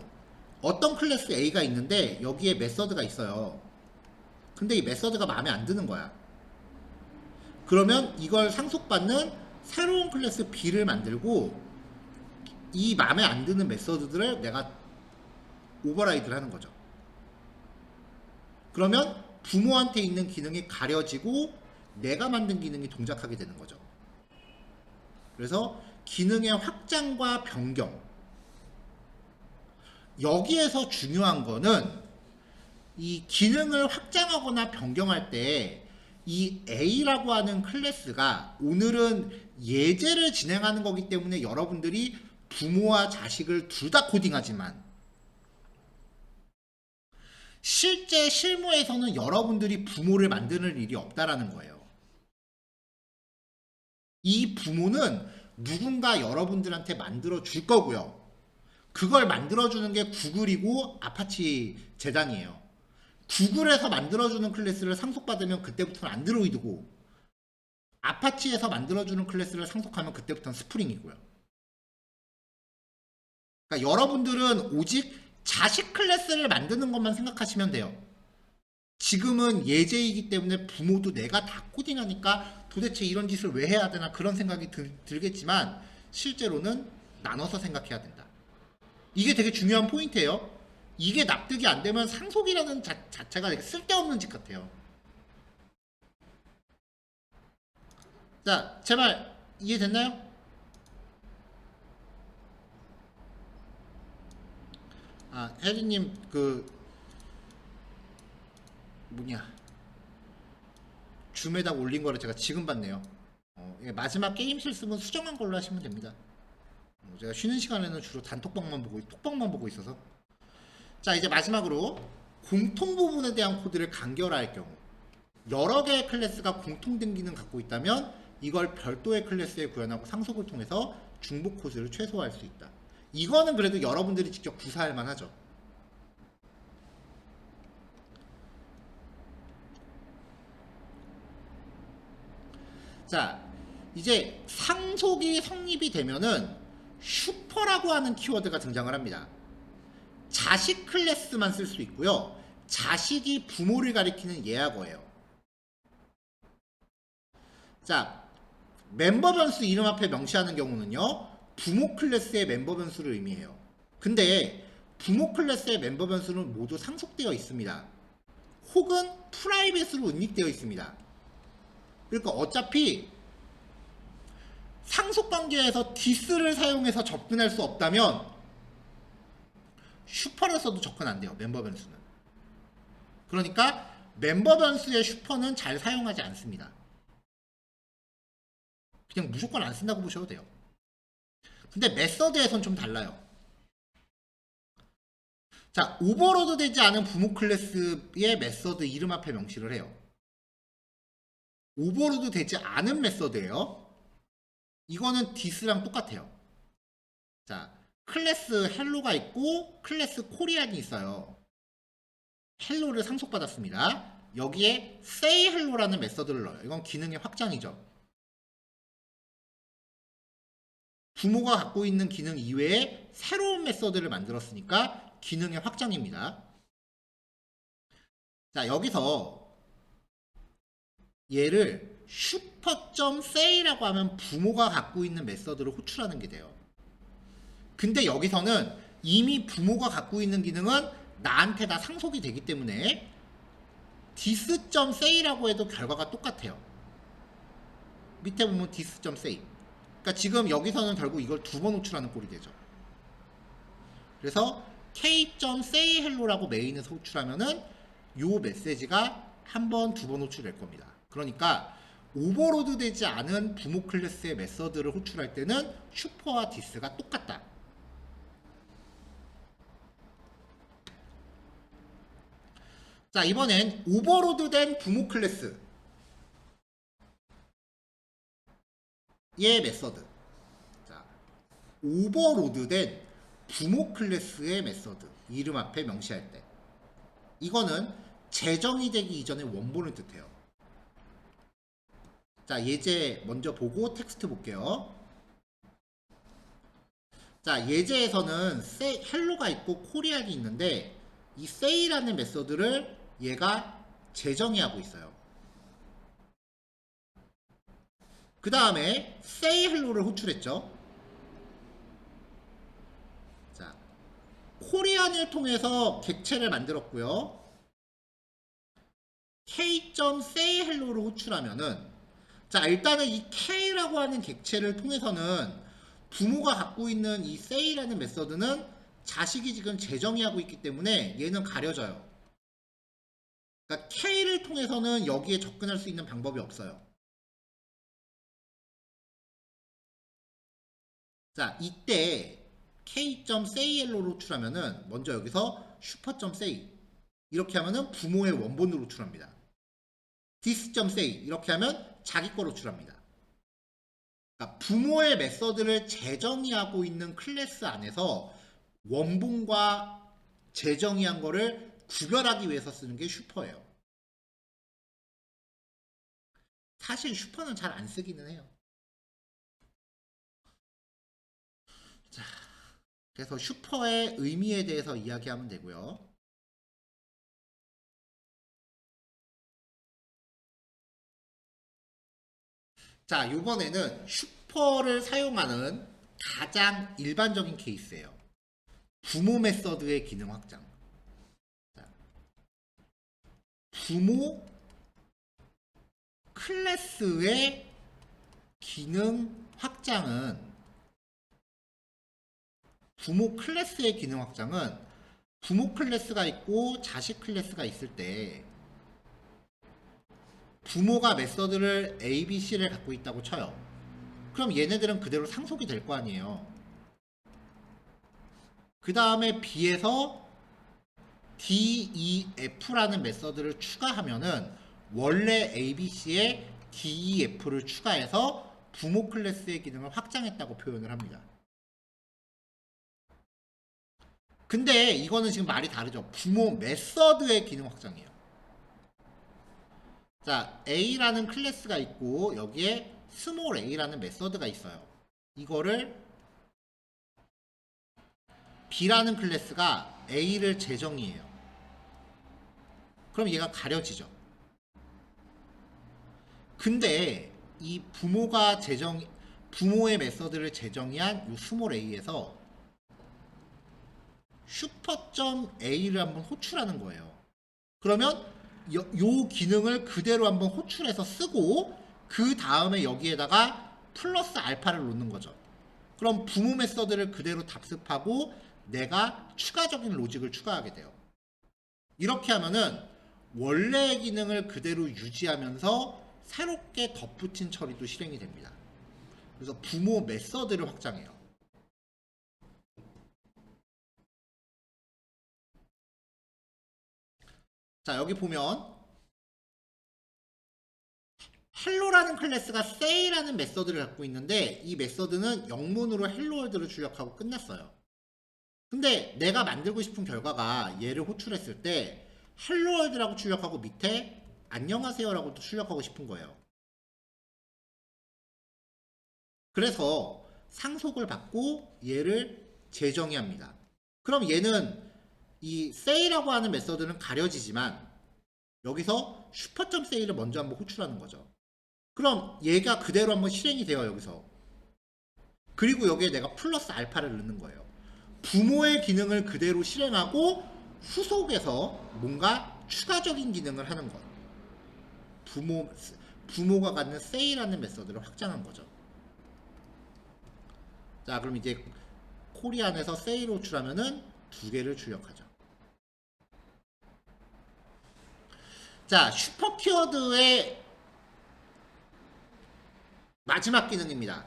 어떤 클래스 A가 있는데 여기에 메서드가 있어요. 근데 이 메서드가 마음에 안 드는 거야. 그러면 이걸 상속받는 새로운 클래스 B를 만들고 이 마음에 안 드는 메서드들을 내가 오버라이드를 하는 거죠. 그러면 부모한테 있는 기능이 가려지고 내가 만든 기능이 동작하게 되는 거죠. 그래서 기능의 확장과 변경, 여기에서 중요한 거는 이 기능을 확장하거나 변경할 때 이 A라고 하는 클래스가 오늘은 예제를 진행하는 거기 때문에 여러분들이 부모와 자식을 둘 다 코딩하지만 실제 실무에서는 여러분들이 부모를 만드는 일이 없다라는 거예요. 이 부모는 누군가 여러분들한테 만들어 줄 거고요. 그걸 만들어 주는 게 구글이고 아파치 재단이에요. 구글에서 만들어주는 클래스를 상속받으면 그때부터는 안드로이드고, 아파치에서 만들어주는 클래스를 상속하면 그때부터는 스프링이고요. 그러니까 여러분들은 오직 자식 클래스를 만드는 것만 생각하시면 돼요. 지금은 예제이기 때문에 부모도 내가 다 코딩하니까 도대체 이런 짓을 왜 해야 되나 그런 생각이 들겠지만 실제로는 나눠서 생각해야 된다. 이게 되게 중요한 포인트예요. 이게 납득이 안 되면 상속이라는 자체가 되게 쓸데없는 짓 같아요. 자, 제 말 이해됐나요? 아, 혜리님 뭐냐 줌에다 올린 거를 제가 지금 봤네요. 예, 마지막 게임 실습은 수정한 걸로 하시면 됩니다. 제가 쉬는 시간에는 주로 톡방만 보고 있어서. 자, 이제 마지막으로 공통 부분에 대한 코드를 간결화할 경우, 여러 개의 클래스가 공통된 기능을 갖고 있다면 이걸 별도의 클래스에 구현하고 상속을 통해서 중복 코드를 최소화할 수 있다. 이거는 그래도 여러분들이 직접 구사할 만하죠. 자, 이제 상속이 성립이 되면은 슈퍼라고 하는 키워드가 등장을 합니다. 자식 클래스만 쓸 수 있고요. 자식이 부모를 가리키는 예하거예요. 자, 멤버 변수 이름 앞에 명시하는 경우는요, 부모 클래스의 멤버 변수를 의미해요. 근데 부모 클래스의 멤버 변수는 모두 상속되어 있습니다. 혹은 프라이빗으로 은닉되어 있습니다. 그러니까 어차피 상속 관계에서 디스를 사용해서 접근할 수 없다면 슈퍼를 써도 접근 안 돼요. 멤버 변수는. 그러니까 멤버 변수의 슈퍼는 잘 사용하지 않습니다. 그냥 무조건 안 쓴다고 보셔도 돼요. 근데 메서드에선 좀 달라요. 자, 오버로드 되지 않은 부모 클래스의 메서드 이름 앞에 명시를 해요. 오버로드 되지 않은 메서드예요. 이거는 디스랑 똑같아요. 자, 클래스 헬로가 있고 클래스 코리안이 있어요. 헬로를 상속받았습니다. 여기에 say hello라는 메서드를 넣어요. 이건 기능의 확장이죠. 부모가 갖고 있는 기능 이외에 새로운 메서드를 만들었으니까 기능의 확장입니다. 자, 여기서 얘를 슈퍼.say라고 하면 부모가 갖고 있는 메서드를 호출하는 게 돼요. 근데 여기서는 이미 부모가 갖고 있는 기능은 나한테 다 상속이 되기 때문에 dis.say라고 해도 결과가 똑같아요. 밑에 보면 dis.say. 그러니까 지금 여기서는 결국 이걸 두 번 호출하는 꼴이 되죠. 그래서 k.sayhello라고 메인에서 호출하면은 요 메시지가 한 번, 두 번 호출될 겁니다. 그러니까 오버로드 되지 않은 부모 클래스의 메서드를 호출할 때는 슈퍼와 디스가 똑같다. 자, 이번엔 오버로드된 부모 클래스의 메서드. 자, 오버로드된 부모 클래스의 메서드 이름 앞에 명시할 때 이거는 재정의 되기 이전의 원본을 뜻해요. 자, 예제 먼저 보고 텍스트 볼게요. 자, 예제에서는 say, hello가 있고 코리안이 있는데 이 say라는 메서드를 얘가 재정의하고 있어요. 그 다음에 say hello를 호출했죠. 자, 코리안을 통해서 객체를 만들었고요. k.say hello를 호출하면은, 자, 일단은 이 k라고 하는 객체를 통해서는 부모가 갖고 있는 이 say라는 메서드는 자식이 지금 재정의하고 있기 때문에 얘는 가려져요. 그러니까 K를 통해서는 여기에 접근할 수 있는 방법이 없어요. 자, 이때 K.say로 호출하면은 먼저 여기서 슈퍼.say 이렇게 하면은 부모의 원본으로 호출합니다. this.say 이렇게 하면 자기 거로 호출합니다. 그러니까 부모의 메서드를 재정의하고 있는 클래스 안에서 원본과 재정의한 거를 구별하기 위해서 쓰는 게 슈퍼예요. 사실 슈퍼는 잘 안 쓰기는 해요. 자, 그래서 슈퍼의 의미에 대해서 이야기하면 되고요. 자, 이번에는 슈퍼를 사용하는 가장 일반적인 케이스예요. 부모 메서드의 기능 확장. 자, 부모 클래스의 기능 확장은 부모 클래스의 기능 확장은 부모 클래스가 있고 자식 클래스가 있을 때 부모가 메서드를 A, B, C를 갖고 있다고 쳐요. 그럼 얘네들은 그대로 상속이 될 거 아니에요. 그 다음에 B에서 D, E, F라는 메서드를 추가하면은 원래 A, B, C에 D, E, F를 추가해서 부모 클래스의 기능을 확장했다고 표현을 합니다. 근데 이거는 지금 말이 다르죠. 부모 메서드의 기능 확장이에요. 자, A라는 클래스가 있고 여기에 스몰 a라는 메서드가 있어요. 이거를 B라는 클래스가 A를 재정의해요. 그럼 얘가 가려지죠. 근데 이 부모의 메서드를 재정의한 이 스몰 a에서 슈퍼.a를 한번 호출하는 거예요. 그러면 요 기능을 그대로 한번 호출해서 쓰고 그 다음에 여기에다가 플러스 알파를 놓는 거죠. 그럼 부모 메서드를 그대로 답습하고 내가 추가적인 로직을 추가하게 돼요. 이렇게 하면은 원래의 기능을 그대로 유지하면서 새롭게 덧붙인 처리도 실행이 됩니다. 그래서 부모 메서드를 확장해요. 자, 여기 보면 헬로라는 클래스가 say라는 메서드를 갖고 있는데 이 메서드는 영문으로 헬로월드를 출력하고 끝났어요. 근데 내가 만들고 싶은 결과가 얘를 호출했을 때 헬로월드라고 출력하고 밑에 안녕하세요라고 출력하고 싶은 거예요. 그래서 상속을 받고 얘를 재정의합니다. 그럼 얘는 이 say라고 하는 메서드는 가려지지만 여기서 슈퍼.say를 먼저 한번 호출하는 거죠. 그럼 얘가 그대로 한번 실행이 돼요. 여기서. 그리고 여기에 내가 플러스 알파를 넣는 거예요. 부모의 기능을 그대로 실행하고 후속에서 뭔가 추가적인 기능을 하는 것. 부모가 갖는 say라는 메서드를 확장한 거죠. 자, 그럼 이제 코리안에서 say로 호출하면은 두 개를 출력하죠. 자, 슈퍼 키워드의 마지막 기능입니다.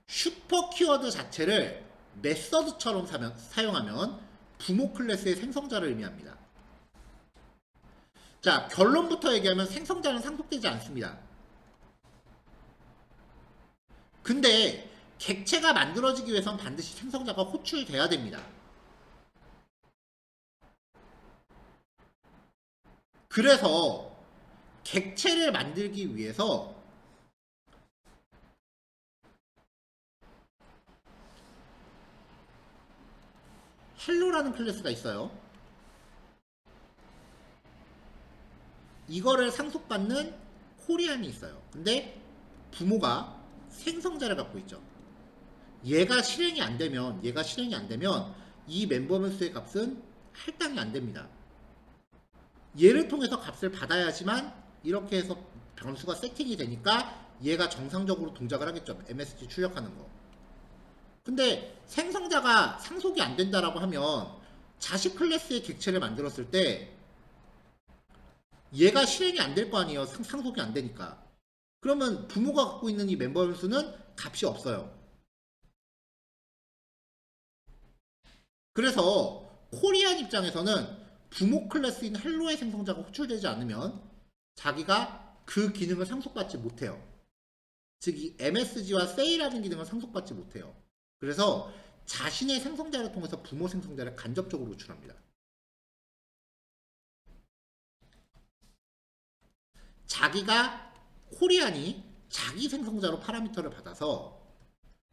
슈퍼 키워드 자체를 메서드처럼 사용하면 부모 클래스의 생성자를 의미합니다. 자, 결론부터 얘기하면 생성자는 상속되지 않습니다. 근데 객체가 만들어지기 위해선 반드시 생성자가 호출돼야 됩니다. 그래서 객체를 만들기 위해서 헬로라는 클래스가 있어요. 이거를 상속받는 코리안이 있어요. 근데 부모가 생성자를 갖고 있죠. 얘가 실행이 안 되면 이 멤버먼스의 값은 할당이 안 됩니다. 얘를 통해서 값을 받아야지만 이렇게 해서 변수가 세팅이 되니까 얘가 정상적으로 동작을 하겠죠. MSG 출력하는 거. 근데 생성자가 상속이 안 된다라고 하면 자식 클래스의 객체를 만들었을 때 얘가 실행이 안 될 거 아니에요. 상속이 안 되니까. 그러면 부모가 갖고 있는 이 멤버 변수는 값이 없어요. 그래서 코리안 입장에서는 부모 클래스인 헬로의 생성자가 호출되지 않으면 자기가 그 기능을 상속받지 못해요. 즉 이 MSG와 세이라는 기능을 상속받지 못해요. 그래서 자신의 생성자를 통해서 부모 생성자를 간접적으로 호출합니다. 자기가 코리안이 자기 생성자로 파라미터를 받아서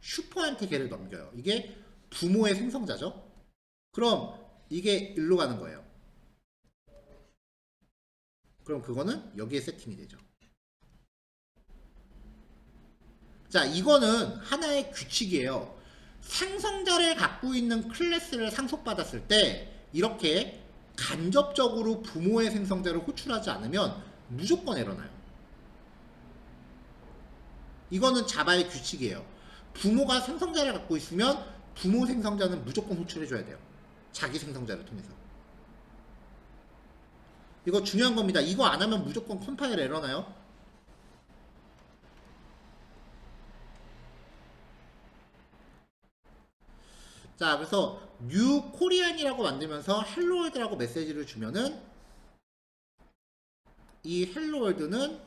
슈퍼한테 걔를 넘겨요. 이게 부모의 생성자죠. 그럼 이게 일로 가는 거예요. 그럼 그거는 여기에 세팅이 되죠. 자, 이거는 하나의 규칙이에요. 생성자를 갖고 있는 클래스를 상속받았을 때 이렇게 간접적으로 부모의 생성자를 호출하지 않으면 무조건 에러나요. 이거는 자바의 규칙이에요. 부모가 생성자를 갖고 있으면 부모 생성자는 무조건 호출해줘야 돼요. 자기 생성자를 통해서. 이거 중요한 겁니다. 이거 안 하면 무조건 컴파일 에러나요. 자, 그래서 new korean이라고 만들면서 hello world라고 메시지를 주면은 이 hello world는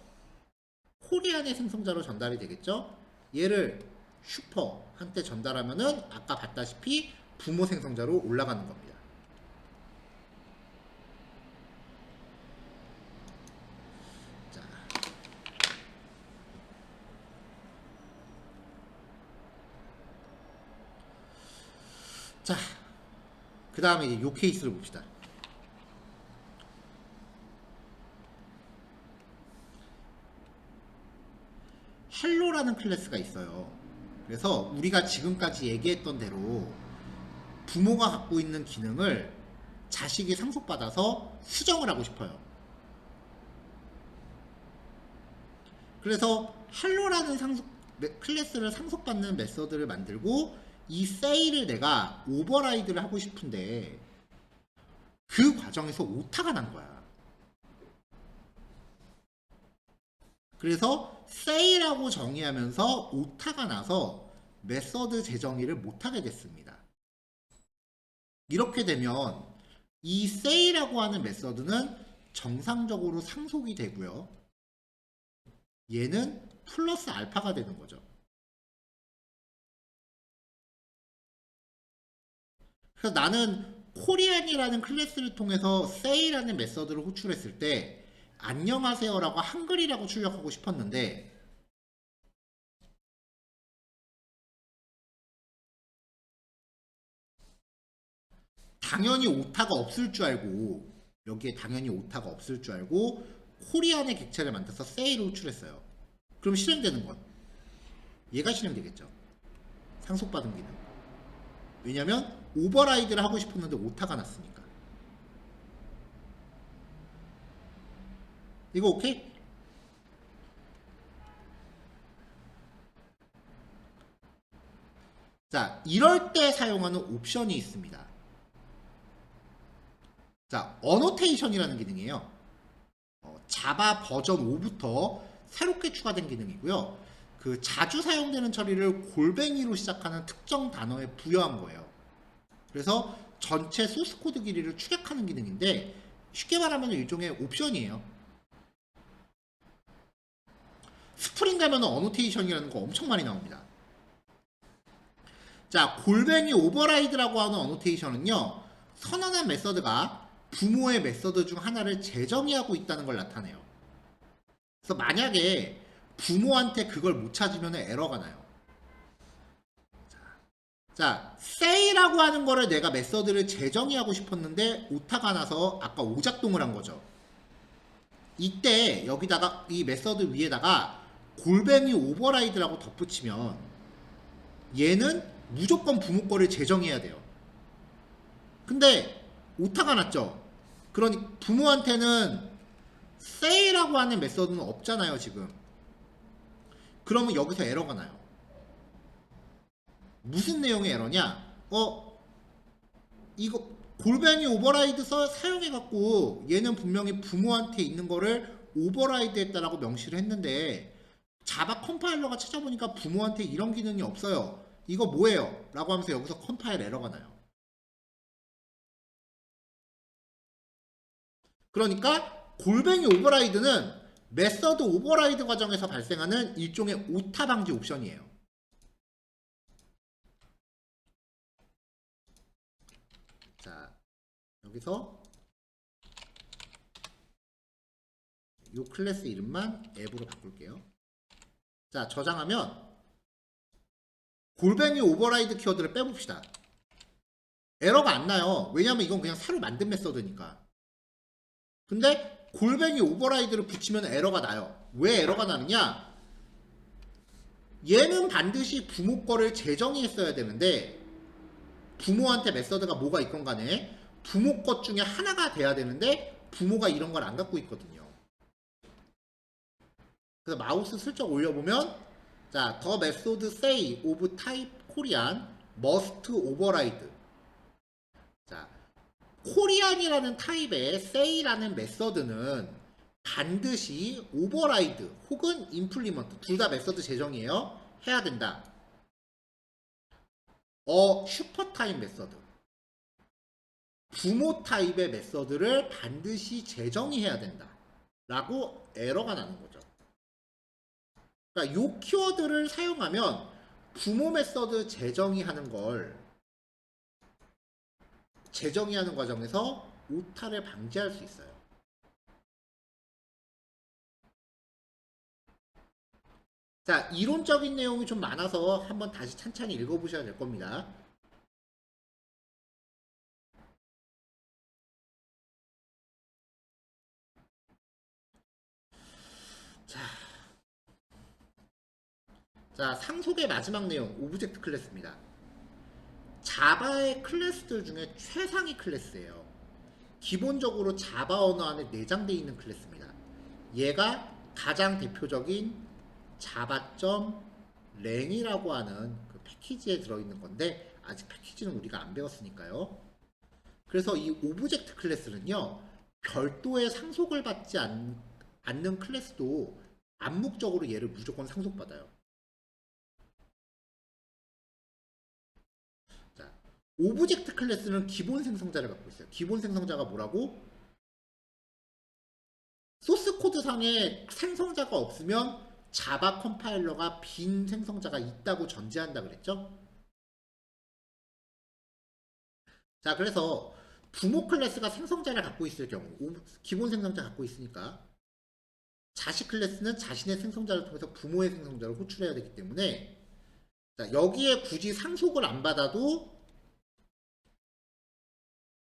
코리안의 생성자로 전달이 되겠죠. 얘를 슈퍼한테 전달하면은 아까 봤다시피 부모 생성자로 올라가는 겁니다. 자, 그 다음에 이제 요 케이스를 봅시다. 헬로라는 클래스가 있어요. 그래서 우리가 지금까지 얘기했던 대로 부모가 갖고 있는 기능을 자식이 상속받아서 수정을 하고 싶어요. 그래서 헬로라는 클래스를 상속받는 메서드를 만들고 이 say를 내가 오버라이드를 하고 싶은데 그 과정에서 오타가 난 거야. 그래서 say라고 정의하면서 오타가 나서 메서드 재정의를 못하게 됐습니다. 이렇게 되면 이 say라고 하는 메서드는 정상적으로 상속이 되고요. 얘는 플러스 알파가 되는 거죠. 그래서 나는 코리안이라는 클래스를 통해서 say라는 메서드를 호출했을 때 안녕하세요라고 한글이라고 출력하고 싶었는데 당연히 오타가 없을 줄 알고 여기에 당연히 오타가 없을 줄 알고 코리안의 객체를 만들어서 say를 호출했어요. 그럼 실행되는 건 얘가 실행되겠죠. 상속받은 기능. 왜냐면 오버라이드를 하고 싶었는데 오타가 났으니까. 이거 오케이? 자, 이럴 때 사용하는 옵션이 있습니다. 자, 어노테이션이라는 기능이에요. 자바 버전 5부터 새롭게 추가된 기능이고요. 그 자주 사용되는 처리를 골뱅이로 시작하는 특정 단어에 부여한 거예요. 그래서 전체 소스 코드 길이를 추격하는 기능인데 쉽게 말하면 일종의 옵션이에요. 스프링 가면 어노테이션이라는 거 엄청 많이 나옵니다. 자, 골뱅이 오버라이드라고 하는 어노테이션은요, 선언한 메서드가 부모의 메서드 중 하나를 재정의하고 있다는 걸 나타내요. 그래서 만약에 부모한테 그걸 못 찾으면 에러가 나요. 자, say라고 하는 거를 내가 메서드를 재정의하고 싶었는데 오타가 나서 아까 오작동을 한 거죠. 이때 여기다가 이 메서드 위에다가 골뱅이 오버라이드라고 덧붙이면 얘는 무조건 부모 거를 재정의해야 돼요. 근데 오타가 났죠. 그러니 부모한테는 say라고 하는 메서드는 없잖아요, 지금. 그러면 여기서 에러가 나요. 무슨 내용의 에러냐? 이거 골뱅이 오버라이드 사용해갖고 얘는 분명히 부모한테 있는 거를 오버라이드 했다라고 명시를 했는데 자바 컴파일러가 찾아보니까 부모한테 이런 기능이 없어요. 이거 뭐예요? 라고 하면서 여기서 컴파일 에러가 나요. 그러니까 골뱅이 오버라이드는 메서드 오버라이드 과정에서 발생하는 일종의 오타 방지 옵션이에요. 자, 여기서 이 클래스 이름만 앱으로 바꿀게요. 자, 저장하면 골뱅이 오버라이드 키워드를 빼봅시다. 에러가 안 나요. 왜냐면 이건 그냥 새로 만든 메서드니까. 근데 골뱅이 오버라이드를 붙이면 에러가 나요. 왜 에러가 나느냐? 얘는 반드시 부모 거를 재정의 했어야 되는데 부모한테 메서드가 뭐가 있건 간에 부모 것 중에 하나가 돼야 되는데 부모가 이런 걸 안 갖고 있거든요. 그래서 마우스 슬쩍 올려보면 자, the method say of type Korean must override. 자, 코리안이라는 타입의 say라는 메서드는 반드시 override 혹은 implement 둘 다 메서드 재정이에요. 해야 된다. 슈퍼 타입 메서드. 부모 타입의 메서드를 반드시 재정의 해야 된다. 라고 에러가 나는 거죠. 그러니까 이 키워드를 사용하면 부모 메서드 재정의 하는 걸 재정의 하는 과정에서 오타를 방지할 수 있어요. 자, 이론적인 내용이 좀 많아서 한번 다시 찬찬히 읽어보셔야 될 겁니다. 자, 상속의 마지막 내용, 오브젝트 클래스입니다. 자바의 클래스들 중에 최상위 클래스예요. 기본적으로 자바 언어 안에 내장되어 있는 클래스입니다. 얘가 가장 대표적인 자바.랭이라고 하는 그 패키지에 들어있는 건데 아직 패키지는 우리가 안 배웠으니까요. 그래서 이 오브젝트 클래스는요, 별도의 상속을 받지 않는 클래스도 암묵적으로 얘를 무조건 상속받아요. 오브젝트 클래스는 기본 생성자를 갖고 있어요. 기본 생성자가 뭐라고? 소스 코드 상에 생성자가 없으면 자바 컴파일러가 빈 생성자가 있다고 전제한다 그랬죠? 자, 그래서 부모 클래스가 생성자를 갖고 있을 경우 기본 생성자 갖고 있으니까 자식 클래스는 자신의 생성자를 통해서 부모의 생성자를 호출해야 되기 때문에 자, 여기에 굳이 상속을 안 받아도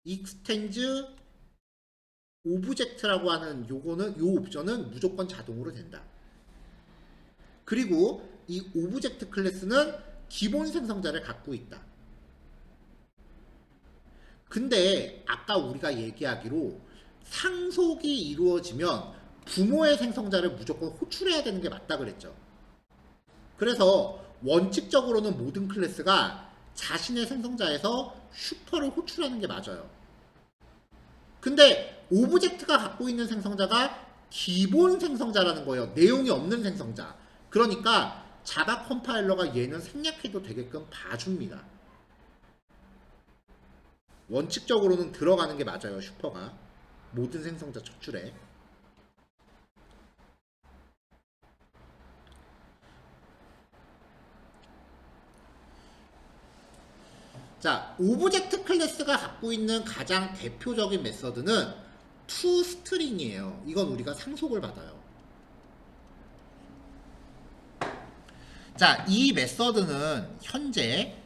익스텐즈 오브젝트라고 하는 요거는 요 옵션은 무조건 자동으로 된다. 그리고 이 오브젝트 클래스는 기본 생성자를 갖고 있다. 근데 아까 우리가 얘기하기로 상속이 이루어지면 부모의 생성자를 무조건 호출해야 되는 게 맞다 그랬죠. 그래서 원칙적으로는 모든 클래스가 자신의 생성자에서 슈퍼를 호출하는 게 맞아요. 근데 오브젝트가 갖고 있는 생성자가 기본 생성자라는 거예요. 내용이 없는 생성자. 그러니까 자바 컴파일러가 얘는 생략해도 되게끔 봐줍니다. 원칙적으로는 들어가는 게 맞아요. 슈퍼가 모든 생성자 척출에. 자, 오브젝트 클래스가 갖고 있는 가장 대표적인 메서드는 toString이에요. 이건 우리가 상속을 받아요. 자, 이 메서드는 현재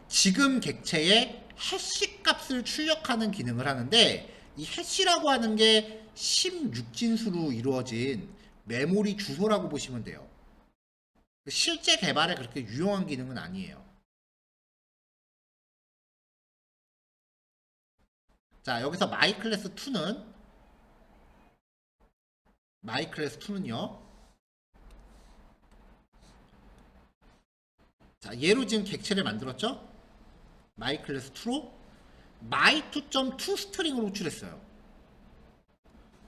지금 객체의 해시 값을 출력하는 기능을 하는데 이 해시라고 하는 게 16진수로 이루어진 메모리 주소라고 보시면 돼요. 실제 개발에 그렇게 유용한 기능은 아니에요. 자, 여기서 마이클래스2는요. 자, 얘로 지금 객체를 만들었죠? 마이클래스2로 my2.toString으로 호출했어요.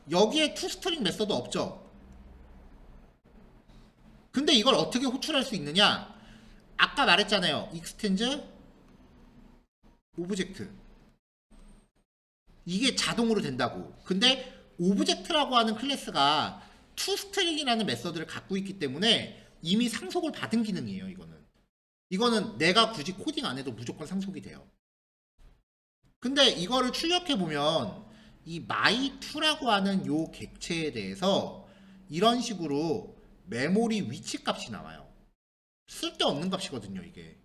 여기에 toString 메서드 없죠. 근데 이걸 어떻게 호출할 수 있느냐? 아까 말했잖아요. extends object. 이게 자동으로 된다고. 근데 object라고 하는 클래스가 toString이라는 메서드를 갖고 있기 때문에 이미 상속을 받은 기능이에요. 이거는 내가 굳이 코딩 안 해도 무조건 상속이 돼요. 근데 이거를 출력해보면 이 my2라고 하는 요 객체에 대해서 이런 식으로 메모리 위치 값이 나와요. 쓸데없는 값이거든요, 이게.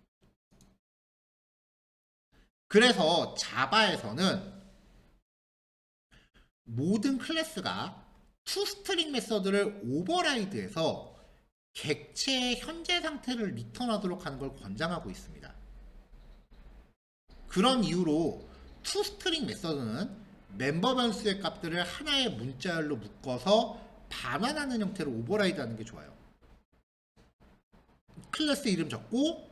그래서 자바에서는 모든 클래스가 toString 메서드를 오버라이드해서 객체의 현재 상태를 리턴하도록 하는 걸 권장하고 있습니다. 그런 이유로 toString 메서드는 멤버 변수의 값들을 하나의 문자열로 묶어서 반환하는 형태로 오버라이드 하는 게 좋아요. 클래스 이름 적고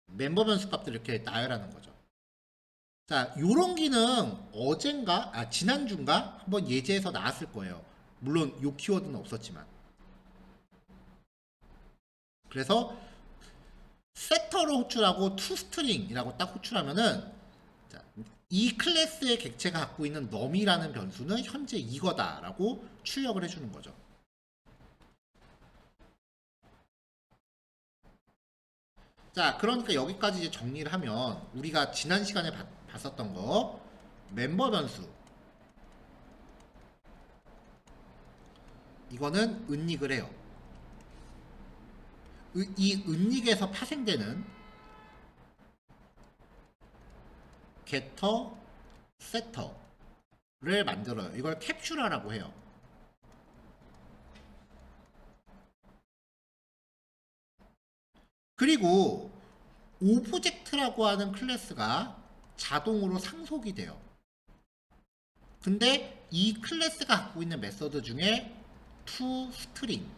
멤버 변수 값들을 이렇게 나열하는 거죠. 자, 요런 기능 지난주인가 한번 예제에서 나왔을 거예요. 물론 요 키워드는 없었지만. 그래서 세터로 호출하고 toString이라고 딱 호출하면은 이 클래스의 객체가 갖고 있는 num이라는 변수는 현재 이거다라고 출력을 해주는 거죠. 자, 그러니까 여기까지 이제 정리를 하면 우리가 지난 시간에 봤었던 거 멤버 변수, 이거는 은닉을 해요. 이 은닉에서 파생되는 getter, setter를 만들어요. 이걸 캡슐러라고 해요. 그리고 오브젝트라고 하는 클래스가 자동으로 상속이 돼요. 근데 이 클래스가 갖고 있는 메서드 중에 toString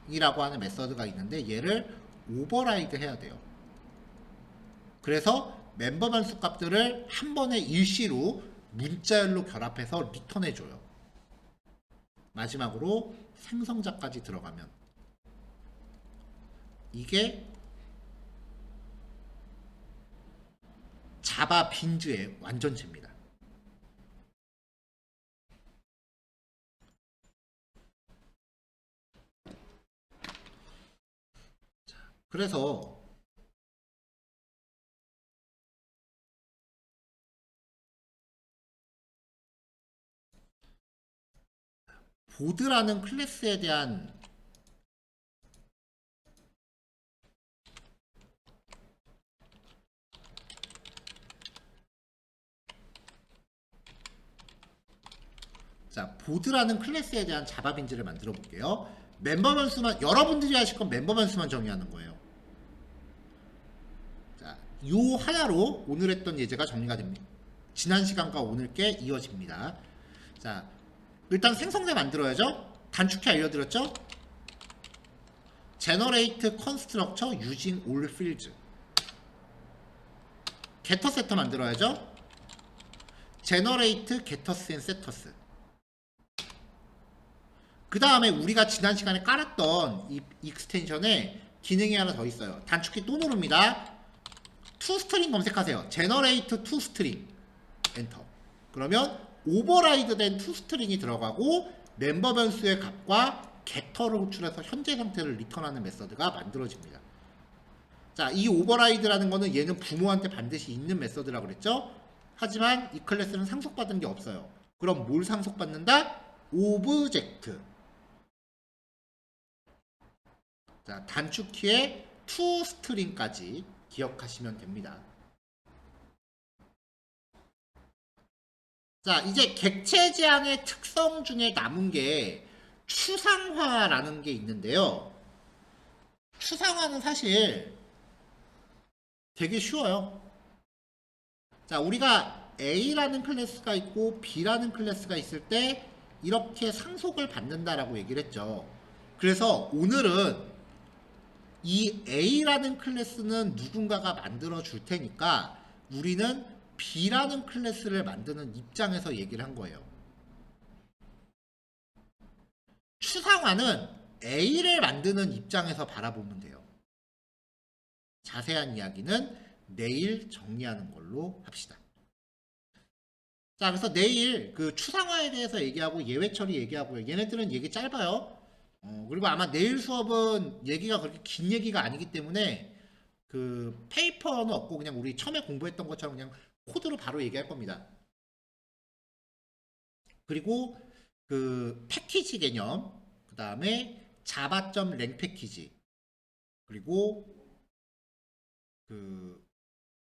이라고 하는 메서드가 있는데 얘를 오버라이드 해야 돼요. 그래서 멤버 변수 값들을 한 번에 일시로 문자열로 결합해서 리턴해줘요. 마지막으로 생성자까지 들어가면 이게 자바 빈즈의 완전체입니다. 그래서 보드라는 클래스에 대한 보드라는 클래스에 대한 자바 빈즈를 만들어 볼게요. 멤버 변수만, 여러분들이 하실 건 멤버 변수만 정의하는 거예요. 자, 요 하나로 오늘 했던 예제가 정리가 됩니다. 지난 시간과 오늘 게 이어집니다. 자, 일단 생성자 만들어야죠. 단축키 알려드렸죠? Generate Constructor Using All Fields. Getter Setter 만들어야죠. Generate Getters and Setters. 그 다음에 우리가 지난 시간에 깔았던 이 익스텐션에 기능이 하나 더 있어요. 단축키 또 누릅니다. toString 검색하세요. Generate toString. 엔터. 그러면 오버라이드 된 toString이 들어가고 멤버 변수의 값과 getter를 호출해서 현재 상태를 리턴하는 메서드가 만들어집니다. 자, 이 오버라이드라는 거는 얘는 부모한테 반드시 있는 메서드라고 그랬죠? 하지만 이 클래스는 상속받은 게 없어요. 그럼 뭘 상속받는다? 오브젝트. 자, 단축키에 toString까지 기억하시면 됩니다. 자, 이제 객체 지향의 특성 중에 남은 게 추상화라는 게 있는데요. 추상화는 사실 되게 쉬워요. 자, 우리가 A라는 클래스가 있고 B라는 클래스가 있을 때 이렇게 상속을 받는다라고 얘기를 했죠. 그래서 오늘은 이 A라는 클래스는 누군가가 만들어 줄 테니까 우리는 B라는 클래스를 만드는 입장에서 얘기를 한 거예요. 추상화는 A를 만드는 입장에서 바라보면 돼요. 자세한 이야기는 내일 정리하는 걸로 합시다. 자, 그래서 내일 그 추상화에 대해서 얘기하고 예외 처리 얘기하고요. 얘네들은 얘기 짧아요. 그리고 아마 내일 수업은 얘기가 그렇게 긴 얘기가 아니기 때문에 그 페이퍼는 없고 그냥 우리 처음에 공부했던 것처럼 그냥 코드로 바로 얘기할 겁니다. 그리고 그 패키지 개념, 그 다음에 자바.랭 패키지, 그리고 그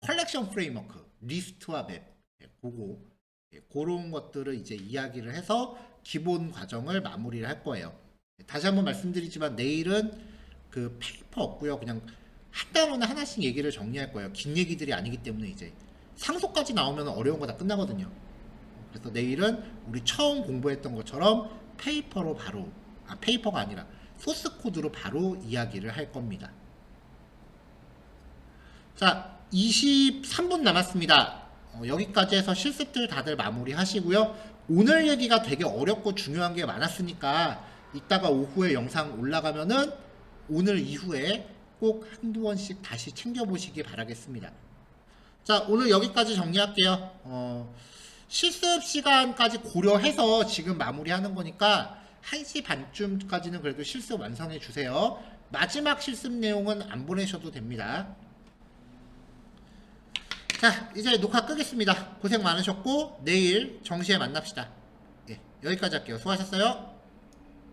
컬렉션 프레임워크, 리스트와 맵, 그거 그런 것들을 이제 이야기를 해서 기본 과정을 마무리를 할 거예요. 다시 한번 말씀드리지만 내일은 그 페이퍼 없고요. 그냥 한 단어나 하나씩 얘기를 정리할 거예요. 긴 얘기들이 아니기 때문에 이제 상속까지 나오면 어려운 거 다 끝나거든요. 그래서 내일은 우리 처음 공부했던 것처럼 페이퍼로 바로, 페이퍼가 아니라 소스 코드로 바로 이야기를 할 겁니다. 자, 23분 남았습니다. 여기까지 해서 실습들 다들 마무리 하시고요. 오늘 얘기가 되게 어렵고 중요한 게 많았으니까 이따가 오후에 영상 올라가면은 오늘 이후에 꼭 한두 번씩 다시 챙겨보시기 바라겠습니다. 자, 오늘 여기까지 정리할게요. 실습 시간까지 고려해서 지금 마무리하는 거니까 1시 반쯤까지는 그래도 실습 완성해 주세요. 마지막 실습 내용은 안 보내셔도 됩니다. 자, 이제 녹화 끄겠습니다. 고생 많으셨고 내일 정시에 만납시다. 예, 여기까지 할게요. 수고하셨어요.